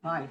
Vai.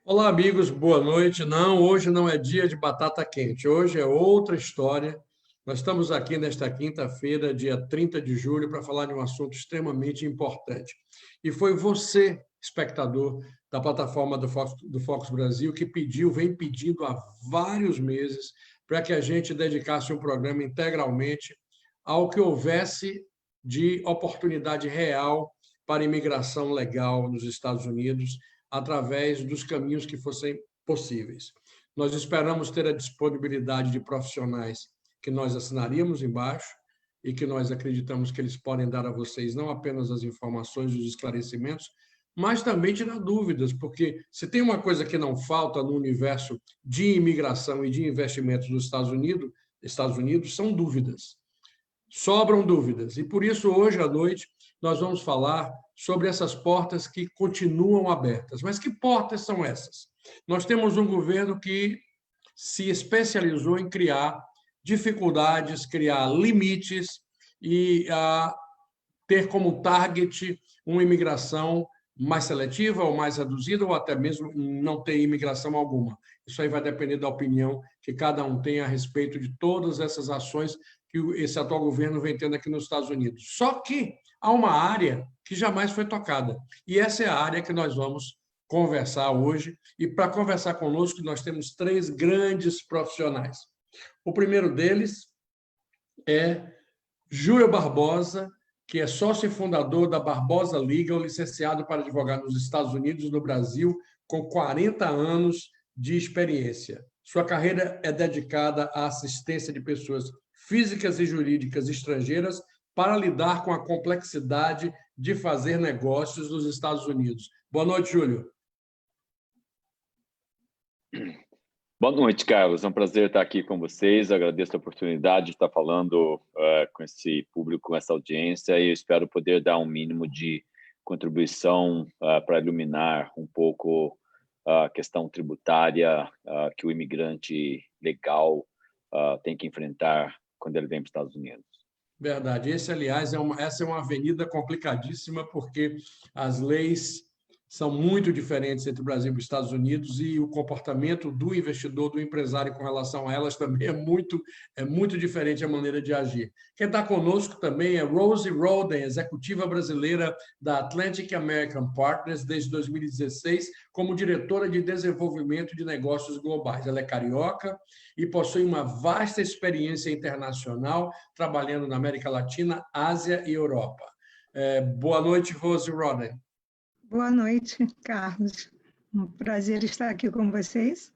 Olá, amigos, boa noite. Não, hoje não é dia de batata quente, hoje é outra história. Nós estamos aqui nesta quinta-feira, dia 30 de julho, para falar de um assunto extremamente importante. E foi você, espectador da plataforma do Focus Brasil, que vem pedindo há vários meses para que a gente dedicasse um programa integralmente ao que houvesse de oportunidade real para imigração legal nos Estados Unidos, através dos caminhos que fossem possíveis. Nós esperamos ter a disponibilidade de profissionais que nós assinaríamos embaixo e que nós acreditamos que eles podem dar a vocês não apenas as informações e os esclarecimentos, mas também tirar dúvidas, porque se tem uma coisa que não falta no universo de imigração e de investimentos dos Estados Unidos são dúvidas. Sobram dúvidas. E por isso, hoje à noite, nós vamos falar sobre essas portas que continuam abertas. Mas que portas são essas? Nós temos um governo que se especializou em criar dificuldades, criar limites e ter como target uma imigração mais seletiva ou mais reduzida, ou até mesmo não ter imigração alguma. Isso aí vai depender da opinião que cada um tem a respeito de todas essas ações que esse atual governo vem tendo aqui nos Estados Unidos. Só que há uma área que jamais foi tocada, e essa é a área que nós vamos conversar hoje, e para conversar conosco nós temos três grandes profissionais. O primeiro deles é Júlio Barbosa, que é sócio e fundador da Barbosa Legal, licenciado para advogar nos Estados Unidos e no Brasil, com 40 anos de experiência. Sua carreira é dedicada à assistência de pessoas físicas e jurídicas estrangeiras para lidar com a complexidade de fazer negócios nos Estados Unidos. Boa noite, Júlio. Boa noite, Carlos. É um prazer estar aqui com vocês. Agradeço a oportunidade de estar falando com esse público, com essa audiência, e eu espero poder dar um mínimo de contribuição para iluminar um pouco a questão tributária que o imigrante legal tem que enfrentar quando ele vem para os Estados Unidos. Verdade. Aliás, essa é uma avenida complicadíssima, porque as leis são muito diferentes entre o Brasil e os Estados Unidos, e o comportamento do investidor, do empresário com relação a elas também é muito diferente a maneira de agir. Quem está conosco também é Rose Roden, executiva brasileira da Atlantic American Partners desde 2016, como diretora de desenvolvimento de negócios globais. Ela é carioca e possui uma vasta experiência internacional, trabalhando na América Latina, Ásia e Europa. Boa noite, Rose Roden. Boa noite, Carlos. Um prazer estar aqui com vocês.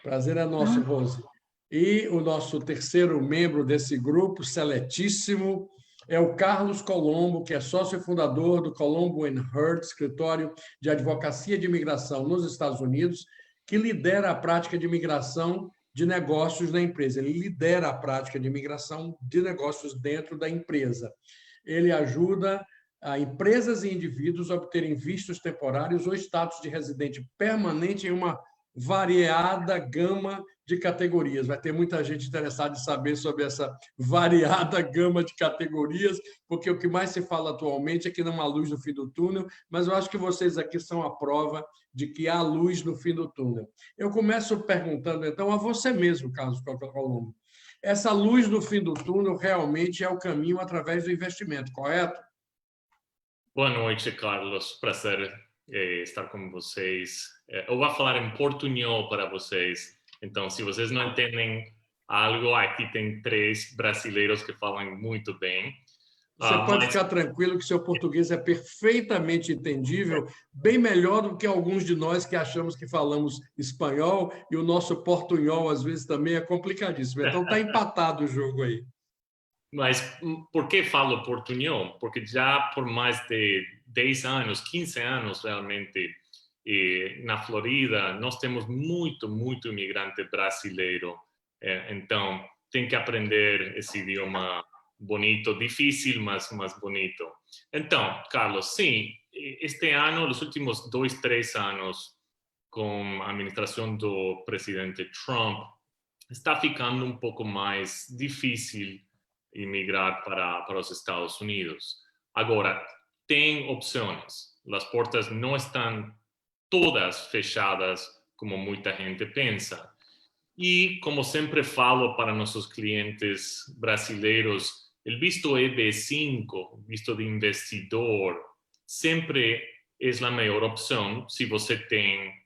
Prazer é nosso, Rose. E o nosso terceiro membro desse grupo, seletíssimo, é o Carlos Colombo, que é sócio e fundador do Colombo & Hurd, escritório de advocacia de imigração nos Estados Unidos, que lidera a prática de imigração de negócios na empresa. Ele lidera a prática de imigração de negócios dentro da empresa. Ele ajuda a empresas e indivíduos a obterem vistos temporários ou status de residente permanente em uma variada gama de categorias. Vai ter muita gente interessada em saber sobre essa variada gama de categorias, porque o que mais se fala atualmente é que não há luz no fim do túnel, mas eu acho que vocês aqui são a prova de que há luz no fim do túnel. Eu começo perguntando, então, a você mesmo, Carlos Colombo. Essa luz no fim do túnel realmente é o caminho através do investimento, correto? Boa noite, Carlos. Prazer estar com vocês. Eu vou falar em portunhol para vocês. Então, se vocês não entendem algo, aqui tem três brasileiros que falam muito bem. Você pode ficar tranquilo que seu português é perfeitamente entendível, bem melhor do que alguns de nós que achamos que falamos espanhol, e o nosso portunhol, às vezes, também é complicadíssimo. Então, está empatado o jogo aí. Mas por que falo portunhol? Porque já por mais de 10 anos, 15 anos realmente, na Florida, nós temos muito imigrante brasileiro. Então, tem que aprender esse idioma bonito, difícil, mas bonito. Então, Carlos, sim, este ano, os últimos 2, 3 anos, com a administração do presidente Trump, está ficando um pouco mais difícil imigrar para os Estados Unidos. Agora, tem opções. Las portas no están todas fechadas como mucha gente piensa. Y como siempre falo para nuestros clientes brasileños, el visto EB5, visto de investidor, siempre es la mejor opción si usted tiene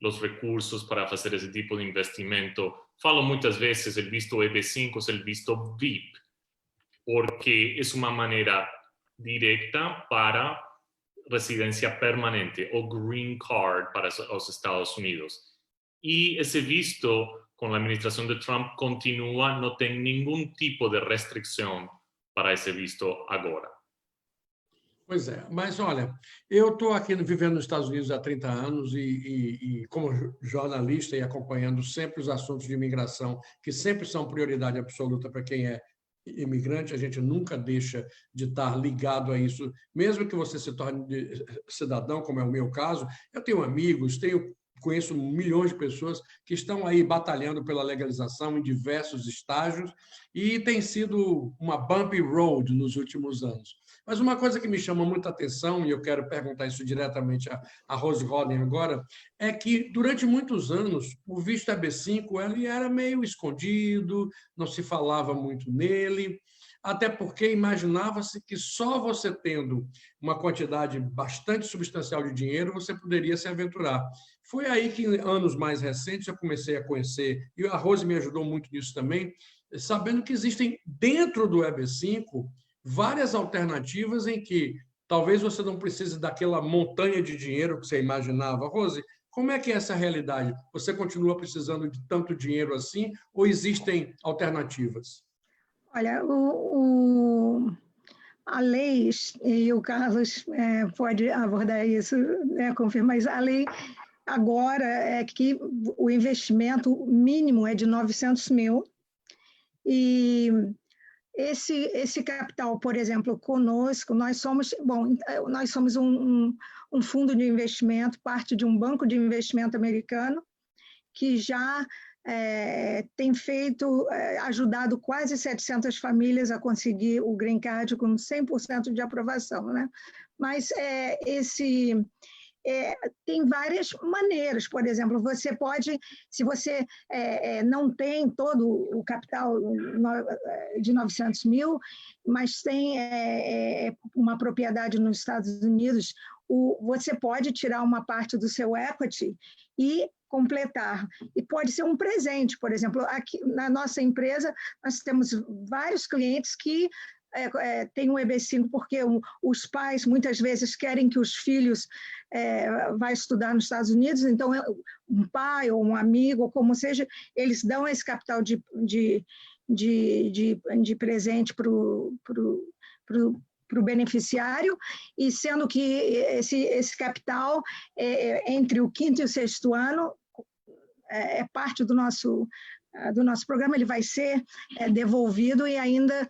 los recursos para hacer ese tipo de investimento. Falo muchas veces, el visto EB5 es el visto VIP, porque es una manera directa para residencia permanente o green card para los Estados Unidos. Y ese visto con la administración de Trump continúa, no tiene ningún tipo de restricción para esse visto agora. Pois é, mas olha, eu estou aqui vivendo nos Estados Unidos há 30 anos e como jornalista e acompanhando sempre os assuntos de imigração, que sempre são prioridade absoluta para quem é imigrante, a gente nunca deixa de estar ligado a isso, mesmo que você se torne cidadão, como é o meu caso. Eu tenho amigos, conheço milhões de pessoas que estão aí batalhando pela legalização em diversos estágios e tem sido uma bumpy road nos últimos anos. Mas uma coisa que me chama muita atenção, e eu quero perguntar isso diretamente a Rose Roden agora, é que durante muitos anos o visto EB5 ele era meio escondido, não se falava muito nele, até porque imaginava-se que só você tendo uma quantidade bastante substancial de dinheiro você poderia se aventurar. Foi aí que, em anos mais recentes, eu comecei a conhecer, e a Rose me ajudou muito nisso também, sabendo que existem dentro do EB5 várias alternativas em que talvez você não precise daquela montanha de dinheiro que você imaginava. Rose, como é que é essa realidade? Você continua precisando de tanto dinheiro assim ou existem alternativas? Olha, a lei, e o Carlos pode abordar isso, confirmar isso, a lei agora é que o investimento mínimo é de 900 mil e esse capital, por exemplo, conosco, nós somos um fundo de investimento, parte de um banco de investimento americano, que já tem ajudado quase 700 famílias a conseguir o Green Card com 100% de aprovação, né? Mas tem várias maneiras. Por exemplo, você pode, se você não tem todo o capital de 900 mil, mas tem uma propriedade nos Estados Unidos, você pode tirar uma parte do seu equity e completar. E pode ser um presente. Por exemplo, aqui na nossa empresa, nós temos vários clientes que tem um EB5 porque os pais muitas vezes querem que os filhos vá estudar nos Estados Unidos, então um pai ou um amigo, ou como seja, eles dão esse capital de presente para o beneficiário, e sendo que esse capital, entre o 5º e o 6º ano, é parte do nosso programa, ele vai ser devolvido e ainda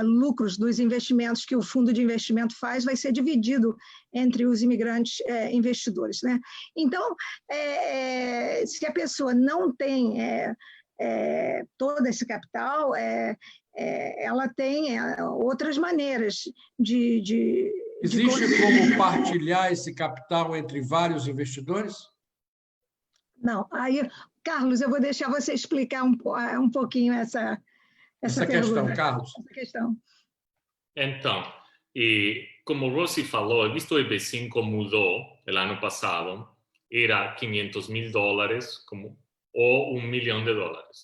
lucros dos investimentos que o fundo de investimento faz vai ser dividido entre os imigrantes investidores, né? Então, se a pessoa não tem todo esse capital, ela tem outras maneiras de Existe como partilhar esse capital entre vários investidores? Não, aí, Carlos, eu vou deixar você explicar um pouquinho essa questão, Carlos. Essa questão. Então, e como Rose falou, o visto EB5 mudou no ano passado, era $500,000 ou $1 milhão,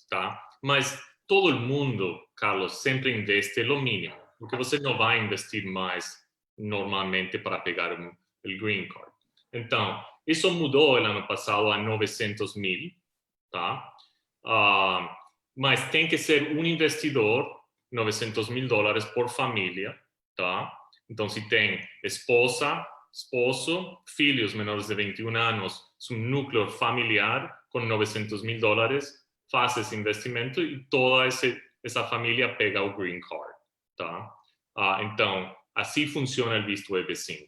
tá? Mas todo mundo, Carlos, sempre investe o mínimo, porque você não vai investir mais normalmente para pegar o Green Card. Então, isso mudou no ano passado a 900 mil, tá? Mas tem que ser um investidor, $900 mil por família, tá? Então, se tem esposa, esposo, filhos menores de 21 anos, um núcleo familiar com $900 mil, faz esse investimento e toda essa família pega o Green Card, tá? Então, assim funciona o visto EB5.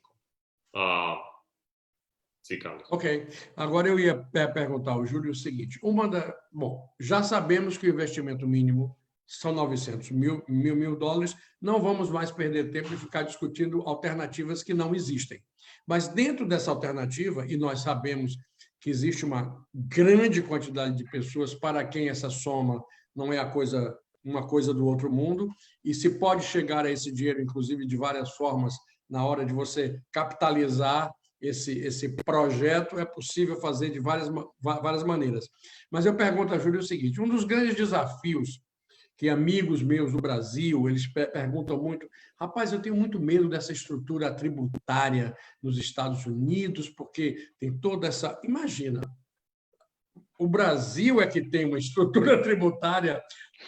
Sim, Carlos. Ok. Agora eu ia perguntar ao Júlio o seguinte. Bom, já sabemos que o investimento mínimo são 900 mil dólares. Não vamos mais perder tempo e ficar discutindo alternativas que não existem. Mas dentro dessa alternativa, e nós sabemos que existe uma grande quantidade de pessoas para quem essa soma não é uma coisa do outro mundo, e se pode chegar a esse dinheiro, inclusive, de várias formas, na hora de você capitalizar esse projeto, é possível fazer de várias maneiras. Mas eu pergunto a Júlia o seguinte, um dos grandes desafios que amigos meus do Brasil, eles perguntam muito, rapaz, eu tenho muito medo dessa estrutura tributária nos Estados Unidos, porque tem toda essa... Imagina, o Brasil é que tem uma estrutura tributária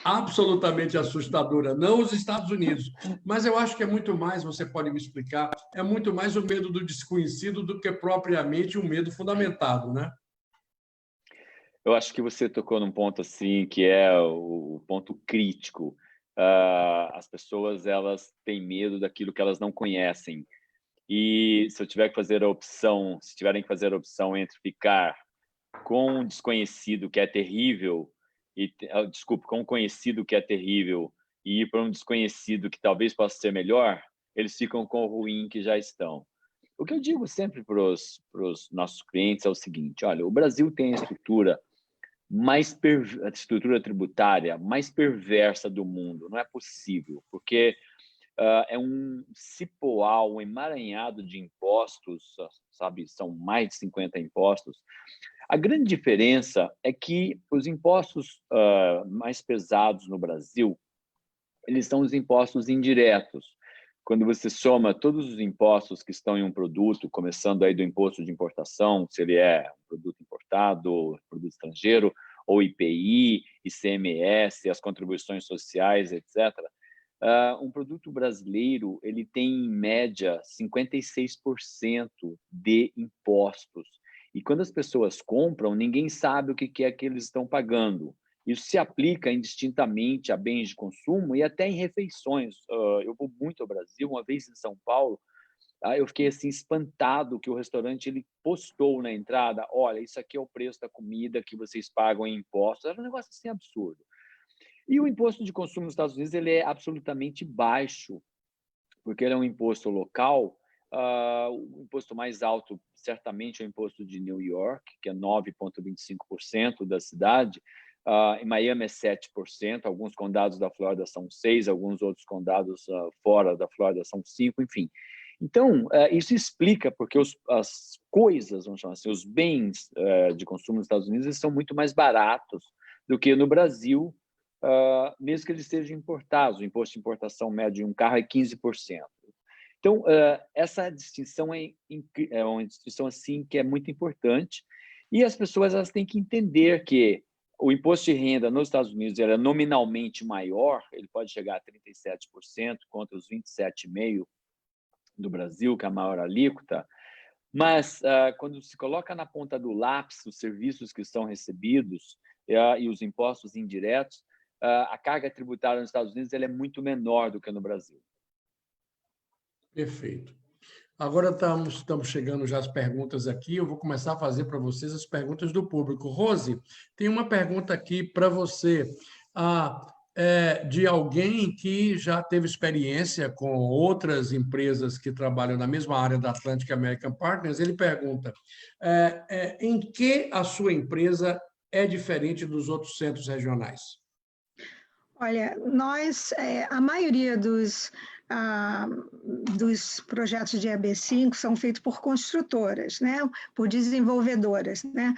absolutamente assustadora, não os Estados Unidos. Mas eu acho que é muito mais, você pode me explicar, é muito mais o medo do desconhecido do que propriamente um medo fundamentado, né? Eu acho que você tocou num ponto assim que é o ponto crítico. As pessoas, elas têm medo daquilo que elas não conhecem. E se tiverem que fazer a opção entre ficar com um desconhecido que é terrível com um conhecido que é terrível e ir para um desconhecido que talvez possa ser melhor, eles ficam com o ruim que já estão. O que eu digo sempre para os nossos clientes é o seguinte, olha, o Brasil tem a estrutura tributária mais perversa do mundo. Não é possível, porque é um cipoal, um emaranhado de impostos, sabe? São mais de 50 impostos. A grande diferença é que os impostos mais pesados no Brasil, eles são os impostos indiretos. Quando você soma todos os impostos que estão em um produto, começando aí do imposto de importação, se ele é um produto importado, produto estrangeiro, ou IPI, ICMS, as contribuições sociais, etc., um produto brasileiro ele tem, em média, 56% de impostos. E quando as pessoas compram, ninguém sabe o que é que eles estão pagando. Isso se aplica indistintamente a bens de consumo e até em refeições. Eu vou muito ao Brasil, uma vez em São Paulo, eu fiquei assim espantado que o restaurante ele postou na entrada, olha, isso aqui é o preço da comida que vocês pagam em impostos. Era um negócio assim absurdo. E o imposto de consumo nos Estados Unidos ele é absolutamente baixo, porque ele é um imposto local. O imposto mais alto, certamente, é o imposto de New York, que é 9,25% da cidade. Em Miami é 7%, alguns condados da Flórida são 6%, alguns outros condados fora da Flórida são 5%, enfim. Então, isso explica porque as coisas, vamos chamar assim, os bens de consumo nos Estados Unidos são muito mais baratos do que no Brasil, mesmo que eles sejam importados. O imposto de importação médio de um carro é 15%. Então, essa distinção é uma distinção assim, que é muito importante, e as pessoas elas têm que entender que o imposto de renda nos Estados Unidos é nominalmente maior, ele pode chegar a 37% contra os 27,5% do Brasil, que é a maior alíquota, mas quando se coloca na ponta do lápis os serviços que são recebidos e os impostos indiretos, a carga tributária nos Estados Unidos ela é muito menor do que no Brasil. Perfeito. Agora estamos chegando já às perguntas aqui. Eu vou começar a fazer para vocês as perguntas do público. Rose, tem uma pergunta aqui para você, de alguém que já teve experiência com outras empresas que trabalham na mesma área da Atlantic American Partners. Ele pergunta, em que a sua empresa é diferente dos outros centros regionais? Olha, a maioria dos projetos de EB5 são feitos por construtoras, né? Por desenvolvedoras, né?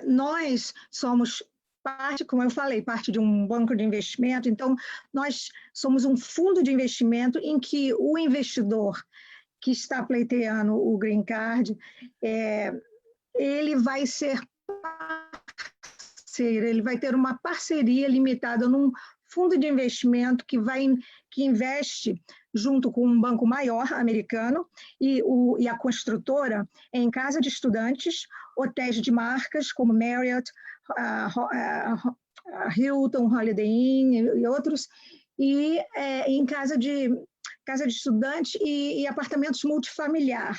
Nós somos parte, como eu falei, parte de um banco de investimento, então nós somos um fundo de investimento em que o investidor que está pleiteando o Green Card, ele vai ser parceiro, ele vai ter uma parceria limitada num fundo de investimento que investe junto com um banco maior americano e a construtora em casa de estudantes, hotéis de marcas como Marriott, Hilton, Holiday Inn e outros, e em casa de estudantes e apartamentos multifamiliar.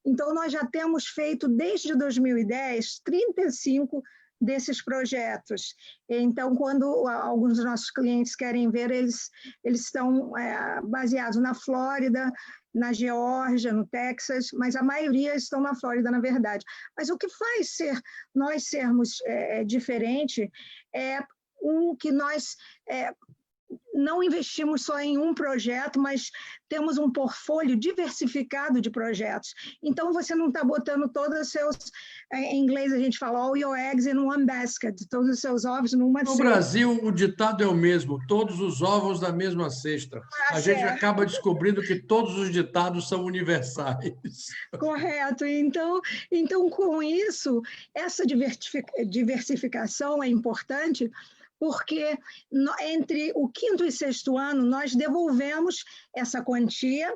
Então, nós já temos feito, desde 2010, 35 desses projetos. Então, quando alguns dos nossos clientes querem ver, eles estão baseados na Flórida, na Geórgia, no Texas, mas a maioria estão na Flórida, na verdade. Mas o que faz nós sermos diferente é que nós não investimos só em um projeto, mas temos um portfólio diversificado de projetos. Então, você não está botando todos os seus, em inglês a gente fala, all your eggs in one basket, todos os seus ovos numa cesta. No Brasil, o ditado é o mesmo, todos os ovos da mesma cesta. A gente acaba descobrindo que todos os ditados são universais. Correto. Então, com isso, essa diversificação é importante, porque entre o 5º e 6º ano, nós devolvemos essa quantia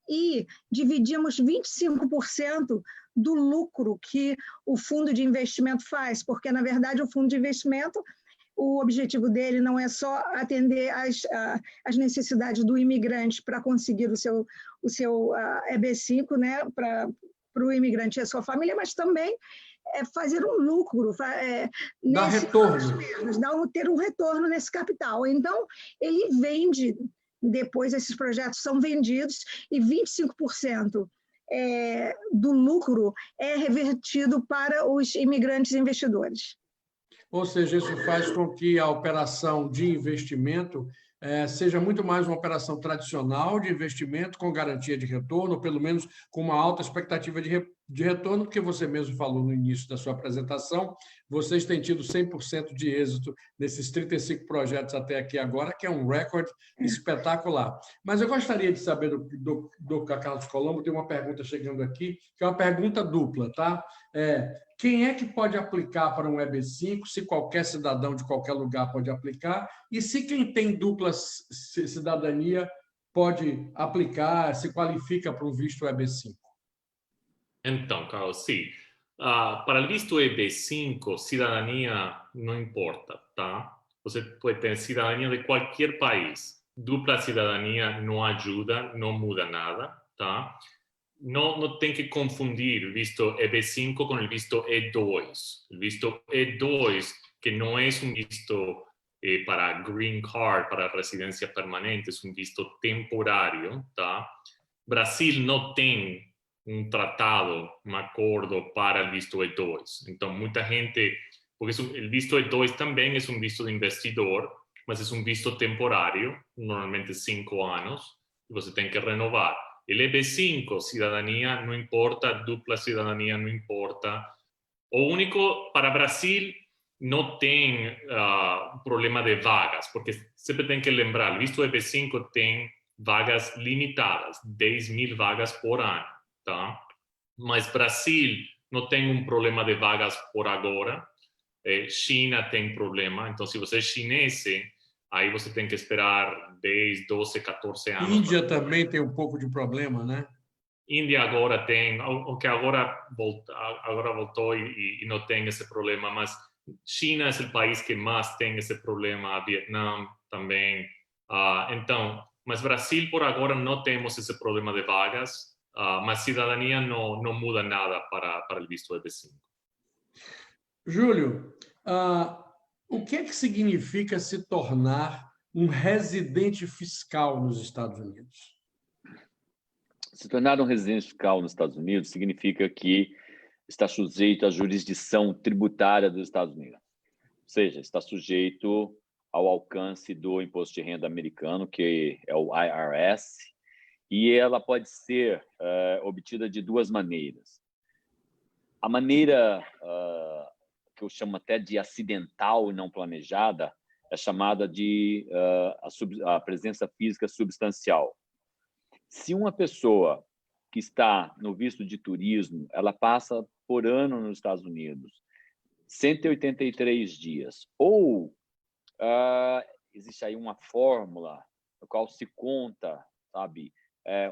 e dividimos 25% do lucro que o fundo de investimento faz, porque, na verdade, o fundo de investimento, o objetivo dele não é só atender às necessidades do imigrante para conseguir o seu EB5, né, para o imigrante e a sua família, mas também fazer um lucro, dar retorno, ter um retorno nesse capital. Então, ele vende, depois esses projetos são vendidos e 25% do lucro é revertido para os imigrantes investidores. Ou seja, isso faz com que a operação de investimento seja muito mais uma operação tradicional de investimento com garantia de retorno, ou pelo menos com uma alta expectativa de retorno, porque você mesmo falou no início da sua apresentação, vocês têm tido 100% de êxito nesses 35 projetos até aqui agora, que é um recorde espetacular. Mas eu gostaria de saber do Carlos Colombo, tem uma pergunta chegando aqui, que é uma pergunta dupla, tá? Quem é que pode aplicar para um EB5, se qualquer cidadão de qualquer lugar pode aplicar, e se quem tem dupla cidadania pode aplicar, se qualifica para um visto EB5? Então, Carlos, sim. Para o visto EB5, cidadania não importa, tá? Você pode ter cidadania de qualquer país. Dupla cidadania não ajuda, não muda nada, tá? Não tem que confundir o visto EB5 com o visto E2. O visto E2, que não é um visto para green card, para residência permanente, é um visto temporário, tá? Brasil não tem um tratado, um acordo para o visto E2. Então, muita gente... Porque o visto E2 também é um visto de investidor, mas é um visto temporário, normalmente 5 anos, e você tem que renovar. O EB5, cidadania não importa, dupla cidadania não importa. O único, para Brasil, não tem problema de vagas, porque sempre tem que lembrar, o visto EB5 tem vagas limitadas, 10.000 vagas por ano, tá? Mas Brasil não tem um problema de vagas por agora. China tem problema, então se você é chinês, aí você tem que esperar 10, 12, 14 anos. Índia também tem um pouco de problema, né? Índia agora tem, o que agora voltou e não tem esse problema, mas China é o país que mais tem esse problema, Vietnã também. Então, mas Brasil por agora não temos esse problema de vagas, mas cidadania não muda nada para o visto EB5. Júlio, o que é que significa se tornar um residente fiscal nos Estados Unidos? Se tornar um residente fiscal nos Estados Unidos significa que está sujeito à jurisdição tributária dos Estados Unidos. Ou seja, está sujeito ao alcance do imposto de renda americano, que é o IRS, e ela pode ser obtida de duas maneiras. A maneira que eu chamo até de acidental e não planejada é chamada de a presença física substancial. Se uma pessoa que está no visto de turismo, ela passa por ano nos Estados Unidos, 183 dias, ou existe aí uma fórmula no qual se conta, sabe,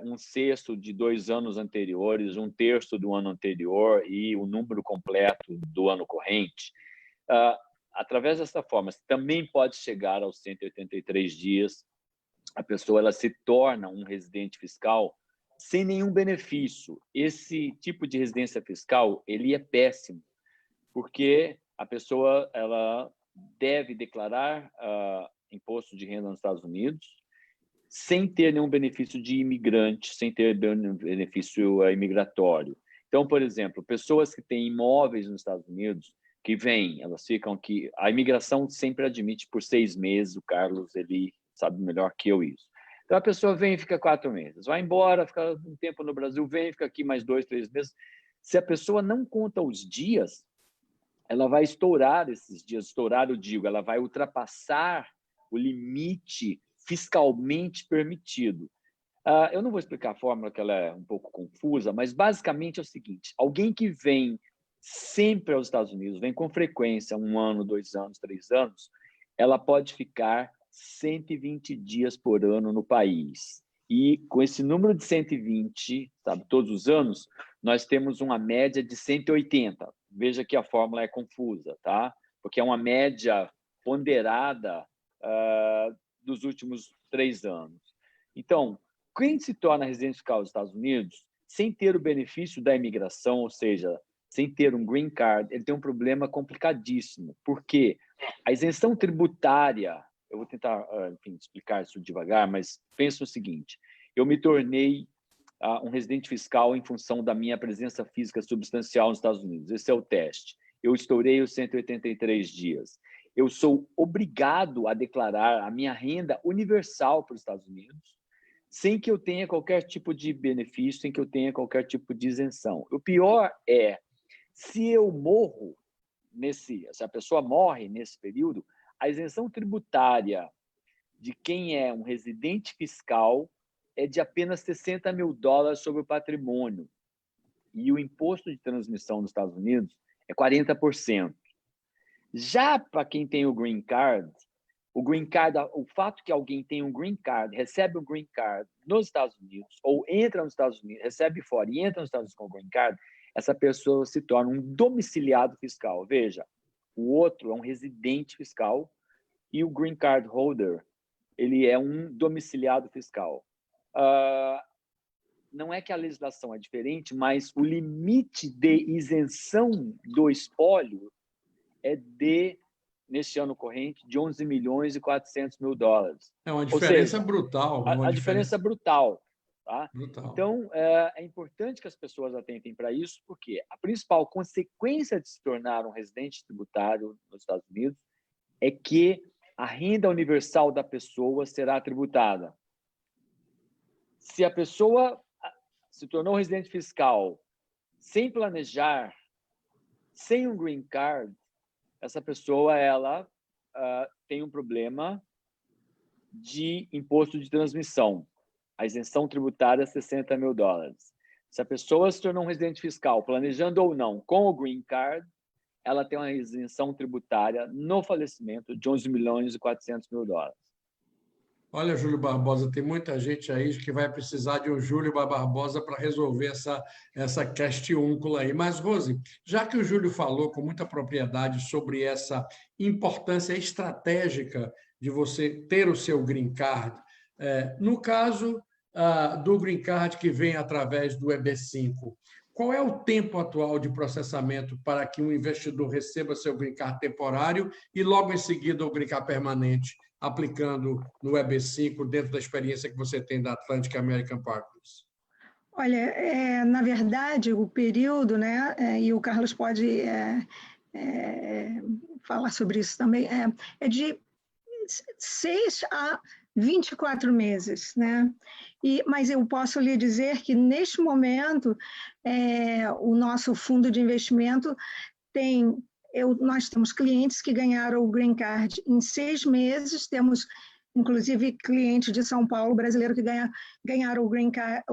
um sexto de 2 anos anteriores, 1/3 do ano anterior e o número completo do ano corrente. Através dessa forma, também pode chegar aos 183 dias, a pessoa ela se torna um residente fiscal sem nenhum benefício. Esse tipo de residência fiscal ele é péssimo, porque a pessoa ela deve declarar imposto de renda nos Estados Unidos, sem ter nenhum benefício de imigrante, sem ter benefício imigratório. Então, por exemplo, pessoas que têm imóveis nos Estados Unidos, que vêm, elas ficam aqui, a imigração sempre admite por 6 meses, o Carlos, ele sabe melhor que eu isso. Então, a pessoa vem e fica 4 meses, vai embora, fica um tempo no Brasil, vem, fica aqui mais 2, 3 meses. Se a pessoa não conta os dias, ela vai estourar esses dias, estourar, eu digo, ela vai ultrapassar o limite fiscalmente permitido. Eu não vou explicar a fórmula, que ela é um pouco confusa, mas basicamente é o seguinte: alguém que vem sempre aos Estados Unidos, vem com frequência, 1 ano, 2 anos, 3 anos, ela pode ficar 120 dias por ano no país. E com esse número de 120, sabe, todos os anos, nós temos uma média de 180. Veja que a fórmula é confusa, tá? Porque é uma média ponderada dos últimos 3 anos. Então, quem se torna residente fiscal dos Estados Unidos, sem ter o benefício da imigração, ou seja, sem ter um green card, ele tem um problema complicadíssimo. Por quê? A isenção tributária, eu vou tentar, enfim, explicar isso devagar, mas pensa o seguinte: eu me tornei um residente fiscal em função da minha presença física substancial nos Estados Unidos. Esse é o teste. Eu estourei os 183 dias. Eu sou obrigado a declarar a minha renda universal para os Estados Unidos, sem que eu tenha qualquer tipo de benefício, sem que eu tenha qualquer tipo de isenção. O pior é, se eu morro, se a pessoa morre nesse período, a isenção tributária de quem é um residente fiscal é de apenas $60 mil sobre o patrimônio. E o imposto de transmissão nos Estados Unidos é 40%. Já para quem tem o green card, o fato que alguém tem um green card, recebe um green card nos Estados Unidos, ou entra nos Estados Unidos, recebe fora e entra nos Estados Unidos com o green card, essa pessoa se torna um domiciliado fiscal. Veja, o outro é um residente fiscal e o green card holder, ele é um domiciliado fiscal. Não é que a legislação é diferente, mas o limite de isenção do espólio é neste ano corrente, de $11.400.000. É uma diferença brutal. A diferença é brutal. Tá? Brutal. Então, é importante que as pessoas atentem para isso, porque a principal consequência de se tornar um residente tributário nos Estados Unidos é que a renda universal da pessoa será tributada. Se a pessoa se tornou residente fiscal sem planejar, sem um green card, essa pessoa ela tem um problema de imposto de transmissão. A isenção tributária é $60 mil. Se a pessoa se tornou um residente fiscal, planejando ou não, com o green card, ela tem uma isenção tributária no falecimento de $11.400.000. Olha, Júlio Barbosa, tem muita gente aí que vai precisar de um Júlio Barbosa para resolver essa questiúncula aí. Mas, Rose, já que o Júlio falou com muita propriedade sobre essa importância estratégica de você ter o seu green card, no caso do green card que vem através do EB5, qual é o tempo atual de processamento para que um investidor receba seu green card temporário e logo em seguida o green card permanente, aplicando no EB5 dentro da experiência que você tem da Atlantic American Partners? Olha, na verdade, o período, né, e o Carlos pode falar sobre isso também, é de 6 a 24 meses, né? Mas eu posso lhe dizer que, neste momento, o nosso fundo de investimento nós temos clientes que ganharam o green card em 6 meses, temos, inclusive, clientes de São Paulo, brasileiro, que ganharam o green card,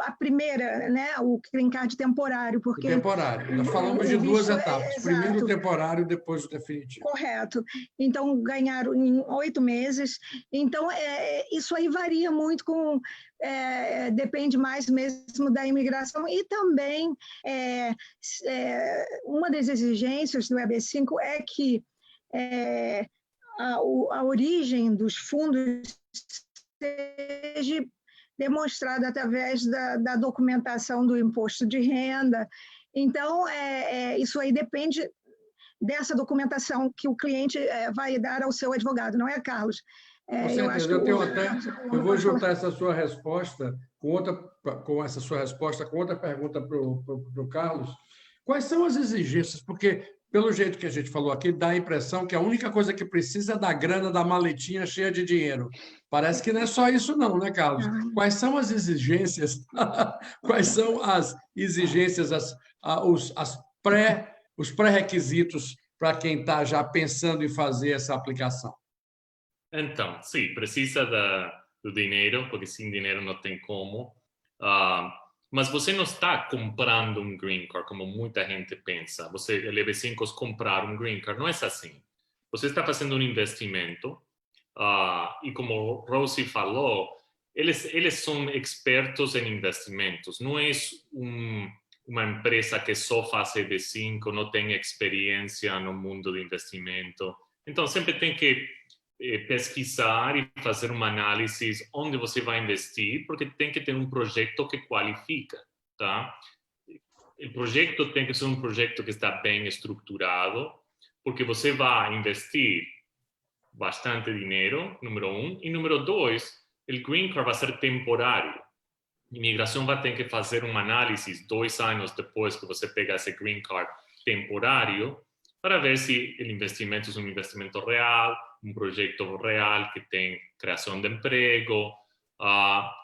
a primeira, né, o green card temporário. Porque temporário. Nós falamos de 2 etapas, primeiro o temporário, depois o definitivo. Correto. Então, ganharam em 8 meses. Então, isso aí varia muito depende mais mesmo da imigração e também uma das exigências do EB5 é que a origem dos fundos seja demonstrada através da documentação do imposto de renda. Então, isso aí depende dessa documentação que o cliente vai dar ao seu advogado, não é, Carlos? Com certeza. Eu vou juntar essa sua resposta com outra pergunta para o Carlos. Quais são as exigências? Porque, pelo jeito que a gente falou aqui, dá a impressão que a única coisa que precisa é da grana da maletinha cheia de dinheiro. Parece que não é só isso não, né, Carlos? Quais são as exigências? Quais são as exigências, os pré-requisitos para quem está já pensando em fazer essa aplicação? Então, sim, precisa do dinheiro, porque sem dinheiro não tem como. Mas você não está comprando um green card, como muita gente pensa. Você, LV5, comprar um green card. Não é assim. Você está fazendo um investimento, e como Rosie falou, eles são expertos em investimentos. Não é uma empresa que só faz LV5, não tem experiência no mundo do investimento. Então, sempre tem que pesquisar e fazer uma análise onde você vai investir, porque tem que ter um projeto que qualifica, tá? O projeto tem que ser um projeto que está bem estruturado, porque você vai investir bastante dinheiro, número 1, e número 2, o green card vai ser temporário. A imigração vai ter que fazer uma análise 2 anos depois que você pegar esse green card temporário, para ver se o investimento é um investimento real, um projeto real que tem criação de emprego,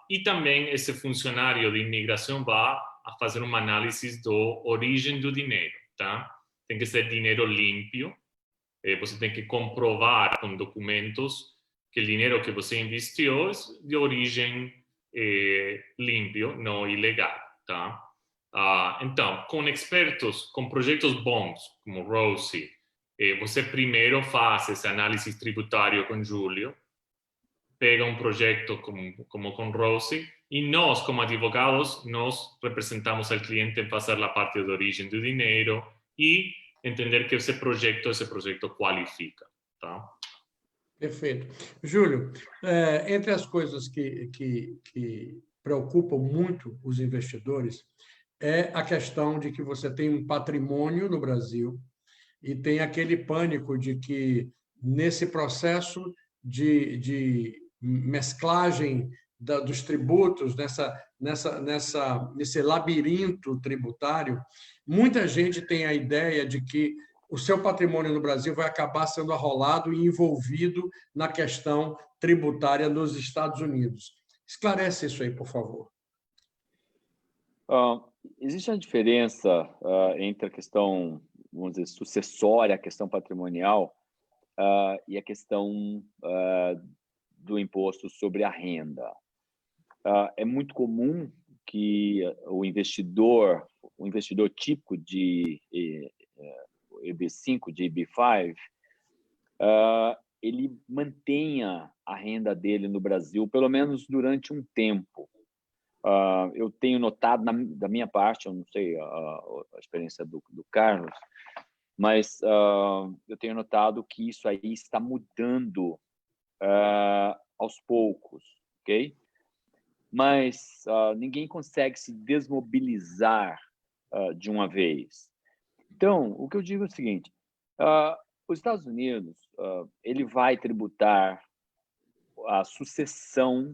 e também esse funcionário de imigração vai a fazer uma análise da origem do dinheiro, tá? Tem que ser dinheiro limpo, você tem que comprovar com documentos que o dinheiro que você investiu é de origem limpo, não ilegal, tá? Então, com expertos, com projetos bons, como Rosie, você primeiro faz essa análise tributária com Júlio, pega um projeto como com Rosie, e nós, como advogados, nós representamos ao cliente em fazer a parte de origem do dinheiro e entender que esse projeto qualifica, tá? Perfeito. Júlio, entre as coisas que preocupam muito os investidores é a questão de que você tem um patrimônio no Brasil e tem aquele pânico de que, nesse processo de mesclagem dos tributos, nesse labirinto tributário, muita gente tem a ideia de que o seu patrimônio no Brasil vai acabar sendo arrolado e envolvido na questão tributária nos Estados Unidos. Esclarece isso aí, por favor. Existe uma diferença entre a questão, vamos dizer, sucessória, a questão patrimonial, e a questão do imposto sobre a renda. É muito comum que o investidor típico de EB5, de EB5, ele mantenha a renda dele no Brasil, pelo menos durante um tempo. Eu tenho notado, da minha parte, eu não sei a experiência do Carlos, mas eu tenho notado que isso aí está mudando aos poucos, ok? Mas ninguém consegue se desmobilizar de uma vez. Então, o que eu digo é o seguinte, os Estados Unidos, ele vai tributar a sucessão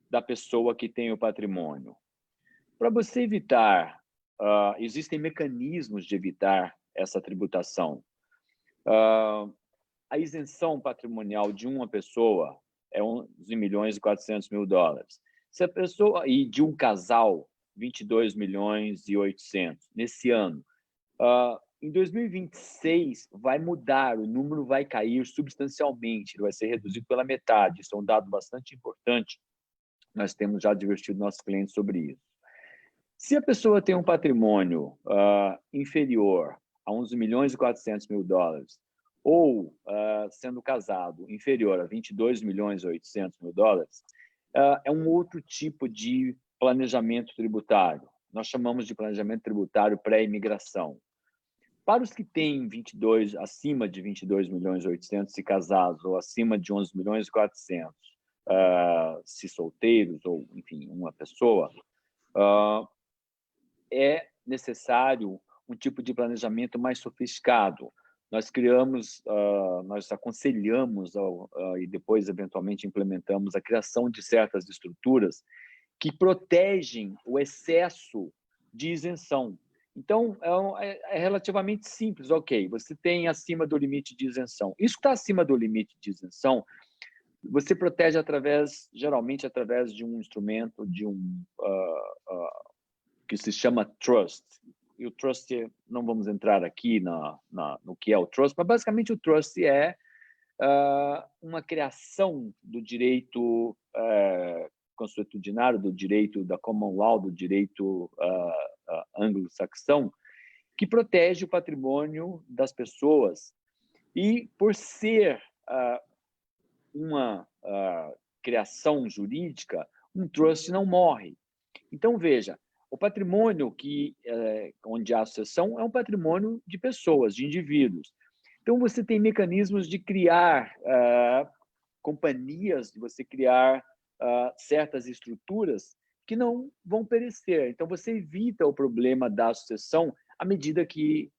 da pessoa que tem o patrimônio. Para você evitar, existem mecanismos de evitar essa tributação. A isenção patrimonial de uma pessoa é $11.400.000. Se a pessoa, e de um casal, 22.800.000 nesse ano. Em 2026, vai mudar, o número vai cair substancialmente, ele vai ser reduzido pela metade. Isso é um dado bastante importante. Nós temos já advertido nossos clientes sobre isso. Se a pessoa tem um patrimônio inferior a $11.400.000 ou, sendo casado, inferior a $22.800.000, é um outro tipo de planejamento tributário. Nós chamamos de planejamento tributário pré-imigração. Para os que têm acima de 22.800.000 se casados ou acima de 11.400.000, se solteiros ou, enfim, uma pessoa, é necessário um tipo de planejamento mais sofisticado, nós aconselhamos e depois, eventualmente, implementamos a criação de certas estruturas que protegem o excesso de isenção. Então, é relativamente simples. Ok, você tem acima do limite de isenção. Isso que está acima do limite de isenção, você protege geralmente através de um instrumento, que se chama trust. E o trust, não vamos entrar aqui no que é o trust, mas basicamente o trust é uma criação do direito consuetudinário, do direito da common law, do direito anglo-saxão, que protege o patrimônio das pessoas. E, por ser uma criação jurídica, um trust não morre. Então, veja, o patrimônio onde há sucessão é um patrimônio de pessoas, de indivíduos. Então, você tem mecanismos de criar companhias, de você criar certas estruturas que não vão perecer. Então, você evita o problema da sucessão à medida que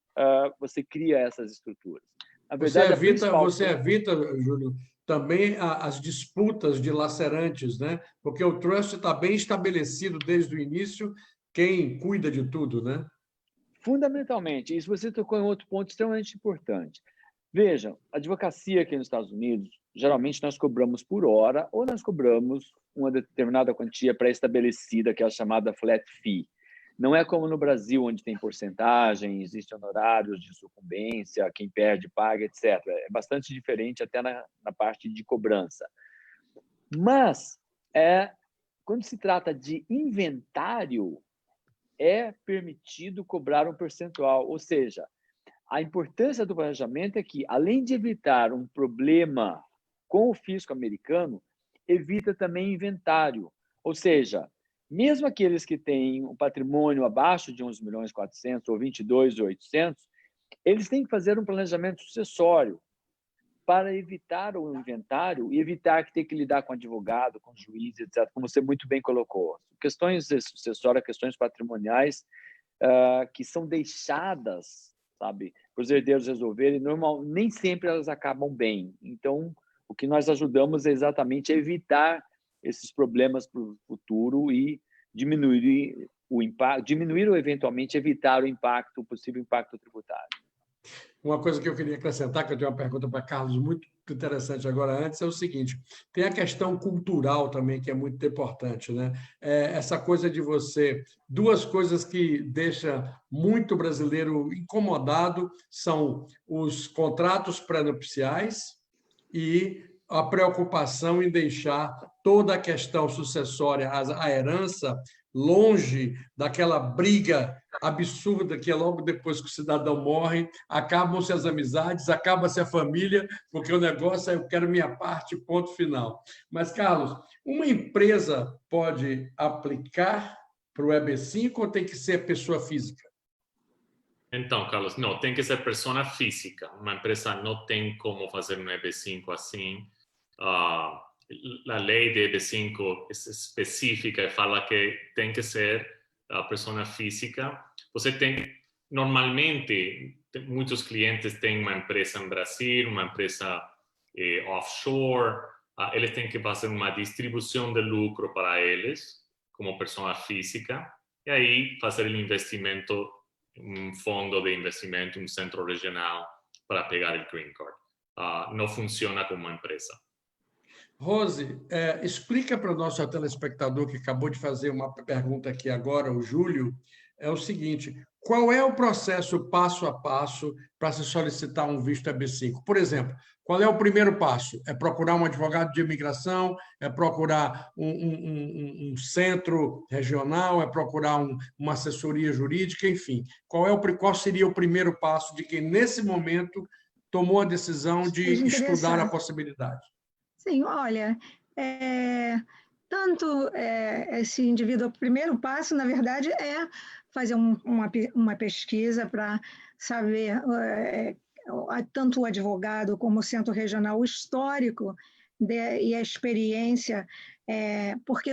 você cria essas estruturas. Na verdade, você evita, Júlio, também as disputas dilacerantes, né? Porque o trust está bem estabelecido desde o início, quem cuida de tudo, né? Fundamentalmente, isso você tocou em outro ponto extremamente importante. Veja, a advocacia aqui nos Estados Unidos, geralmente nós cobramos por hora ou nós cobramos uma determinada quantia pré-estabelecida, que é a chamada flat fee. Não é como no Brasil, onde tem porcentagem, existem honorários de sucumbência, quem perde paga, etc. É bastante diferente até na parte de cobrança. Mas, quando se trata de inventário, é permitido cobrar um percentual. Ou seja, a importância do planejamento é que, além de evitar um problema com o fisco americano, evita também inventário. Ou seja, mesmo aqueles que têm um patrimônio abaixo de 11.400.000 ou 22.800.000, eles têm que fazer um planejamento sucessório para evitar o inventário e evitar que tenha que lidar com advogado, com juiz, etc., como você muito bem colocou. Questões sucessórias, questões patrimoniais que são deixadas, sabe, para os herdeiros resolverem, nem sempre elas acabam bem. Então, o que nós ajudamos é exatamente a evitar esses problemas para o futuro e diminuir o impacto, diminuir ou eventualmente evitar o possível impacto tributário. Uma coisa que eu queria acrescentar, que eu tenho uma pergunta para Carlos muito interessante agora antes, é o seguinte: tem a questão cultural também, que é muito importante, né? Essa coisa de duas coisas que deixam muito brasileiro incomodado são os contratos pré-nupciais e a preocupação em deixar toda a questão sucessória, a herança, longe daquela briga absurda que é logo depois que o cidadão morre, acabam-se as amizades, acaba-se a família, porque o negócio é eu quero minha parte, ponto final. Mas, Carlos, uma empresa pode aplicar para o EB5 ou tem que ser pessoa física? Então, Carlos, não, tem que ser pessoa física. Uma empresa não tem como fazer um EB5 assim. A lei de EB5 é específica e fala que tem que ser a pessoa física. Você tem, normalmente, muitos clientes têm uma empresa em Brasil, uma empresa offshore. Eles têm que fazer uma distribuição de lucro para eles, como pessoa física, e aí fazer o investimento, um fundo de investimento, um centro regional para pegar o green card. Não funciona como uma empresa. Rose, explica para o nosso telespectador que acabou de fazer uma pergunta aqui agora, o Júlio, é o seguinte: qual é o processo passo a passo para se solicitar um visto EB5? Por exemplo, qual é o primeiro passo? É procurar um advogado de imigração? É procurar um centro regional? É procurar uma assessoria jurídica? Enfim, qual seria o primeiro passo de quem, nesse momento, tomou a decisão de estudar a possibilidade? Sim, olha, tanto esse indivíduo, o primeiro passo, na verdade, é fazer uma pesquisa para saber, tanto o advogado como o centro regional, o histórico e a experiência, porque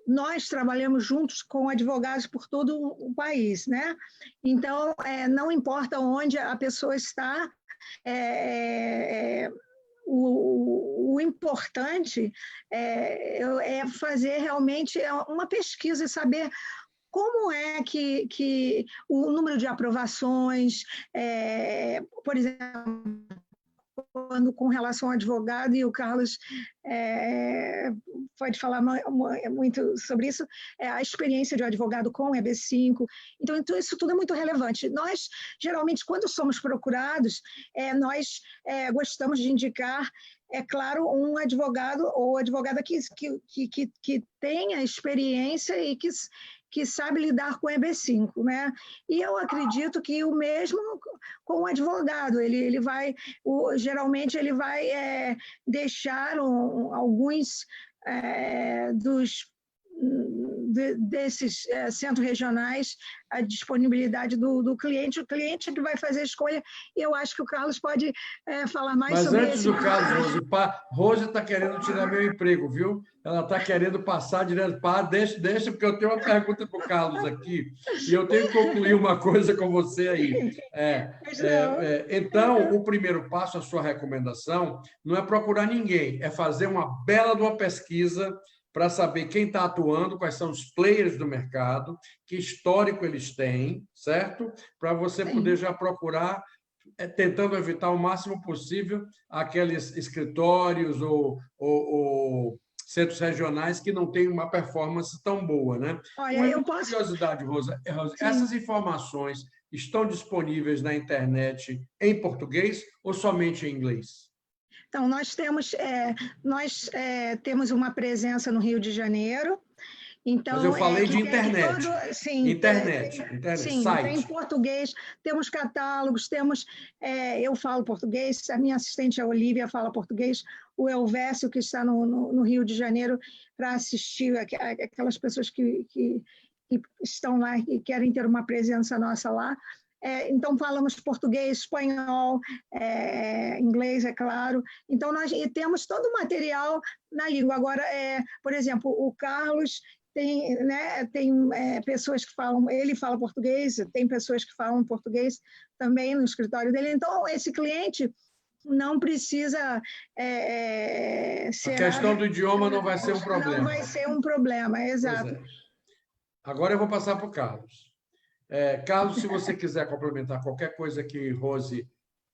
nós trabalhamos juntos com advogados por todo o país, né? Então, não importa onde a pessoa está, o importante é fazer realmente uma pesquisa e saber como é que o número de aprovações, por exemplo, com relação ao advogado, e o Carlos pode falar muito sobre isso, a experiência de um advogado com o EB5. Então, isso tudo é muito relevante. Nós, geralmente, quando somos procurados, nós gostamos de indicar, é claro, um advogado ou advogada que tenha experiência e que sabe lidar com o EB5, né? E eu acredito que o mesmo com o advogado, geralmente ele vai deixar alguns desses centros regionais a disponibilidade do cliente, o cliente que vai fazer a escolha, e eu acho que o Carlos pode falar mais sobre isso. Mas antes do Carlos, Rose está querendo tirar meu emprego, viu? Ela está querendo passar direto para... Deixa, porque eu tenho uma pergunta para o Carlos aqui, e eu tenho que concluir uma coisa com você aí. Então, o primeiro passo, a sua recomendação, não é procurar ninguém, é fazer uma bela de uma pesquisa para saber quem está atuando, quais são os players do mercado, que histórico eles têm, certo? Para você poder já procurar, tentando evitar o máximo possível aqueles escritórios ou centros regionais que não têm uma performance tão boa, né? Olha, eu posso... Curiosidade, Rosa, essas informações estão disponíveis na internet em português ou somente em inglês? Então, nós temos uma presença no Rio de Janeiro. Então, mas eu falei de internet. Sim, internet, sim, site. Tem português, temos catálogos, eu falo português, a minha assistente, a Olivia, fala português, o Elvésio, que está no Rio de Janeiro, para assistir aquelas pessoas que estão lá e querem ter uma presença nossa lá. Então, falamos português, espanhol, inglês, é claro. Então, nós temos todo o material na língua. Agora, por exemplo, o Carlos tem pessoas que falam, ele fala português, tem pessoas que falam português também no escritório dele. Então, esse cliente não precisa ser... A questão do idioma não vai ser um problema. Não vai ser um problema, exato. Agora eu vou passar para o Carlos. Carlos, se você quiser complementar qualquer coisa que Rose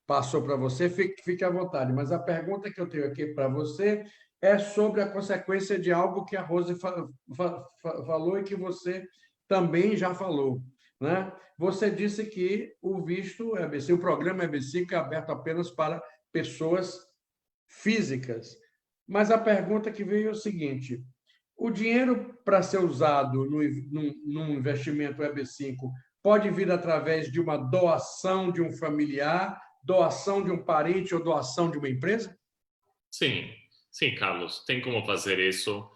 passou para você, fique à vontade. Mas a pergunta que eu tenho aqui para você é sobre a consequência de algo que a Rose falou e que você também já falou, né? Você disse que o visto EB5, o programa EB5 é aberto apenas para pessoas físicas. Mas a pergunta que veio é o seguinte: o dinheiro para ser usado num investimento EB5 pode vir através de uma doação de um familiar, doação de um parente ou doação de uma empresa? Sim, Carlos, tem como fazer isso.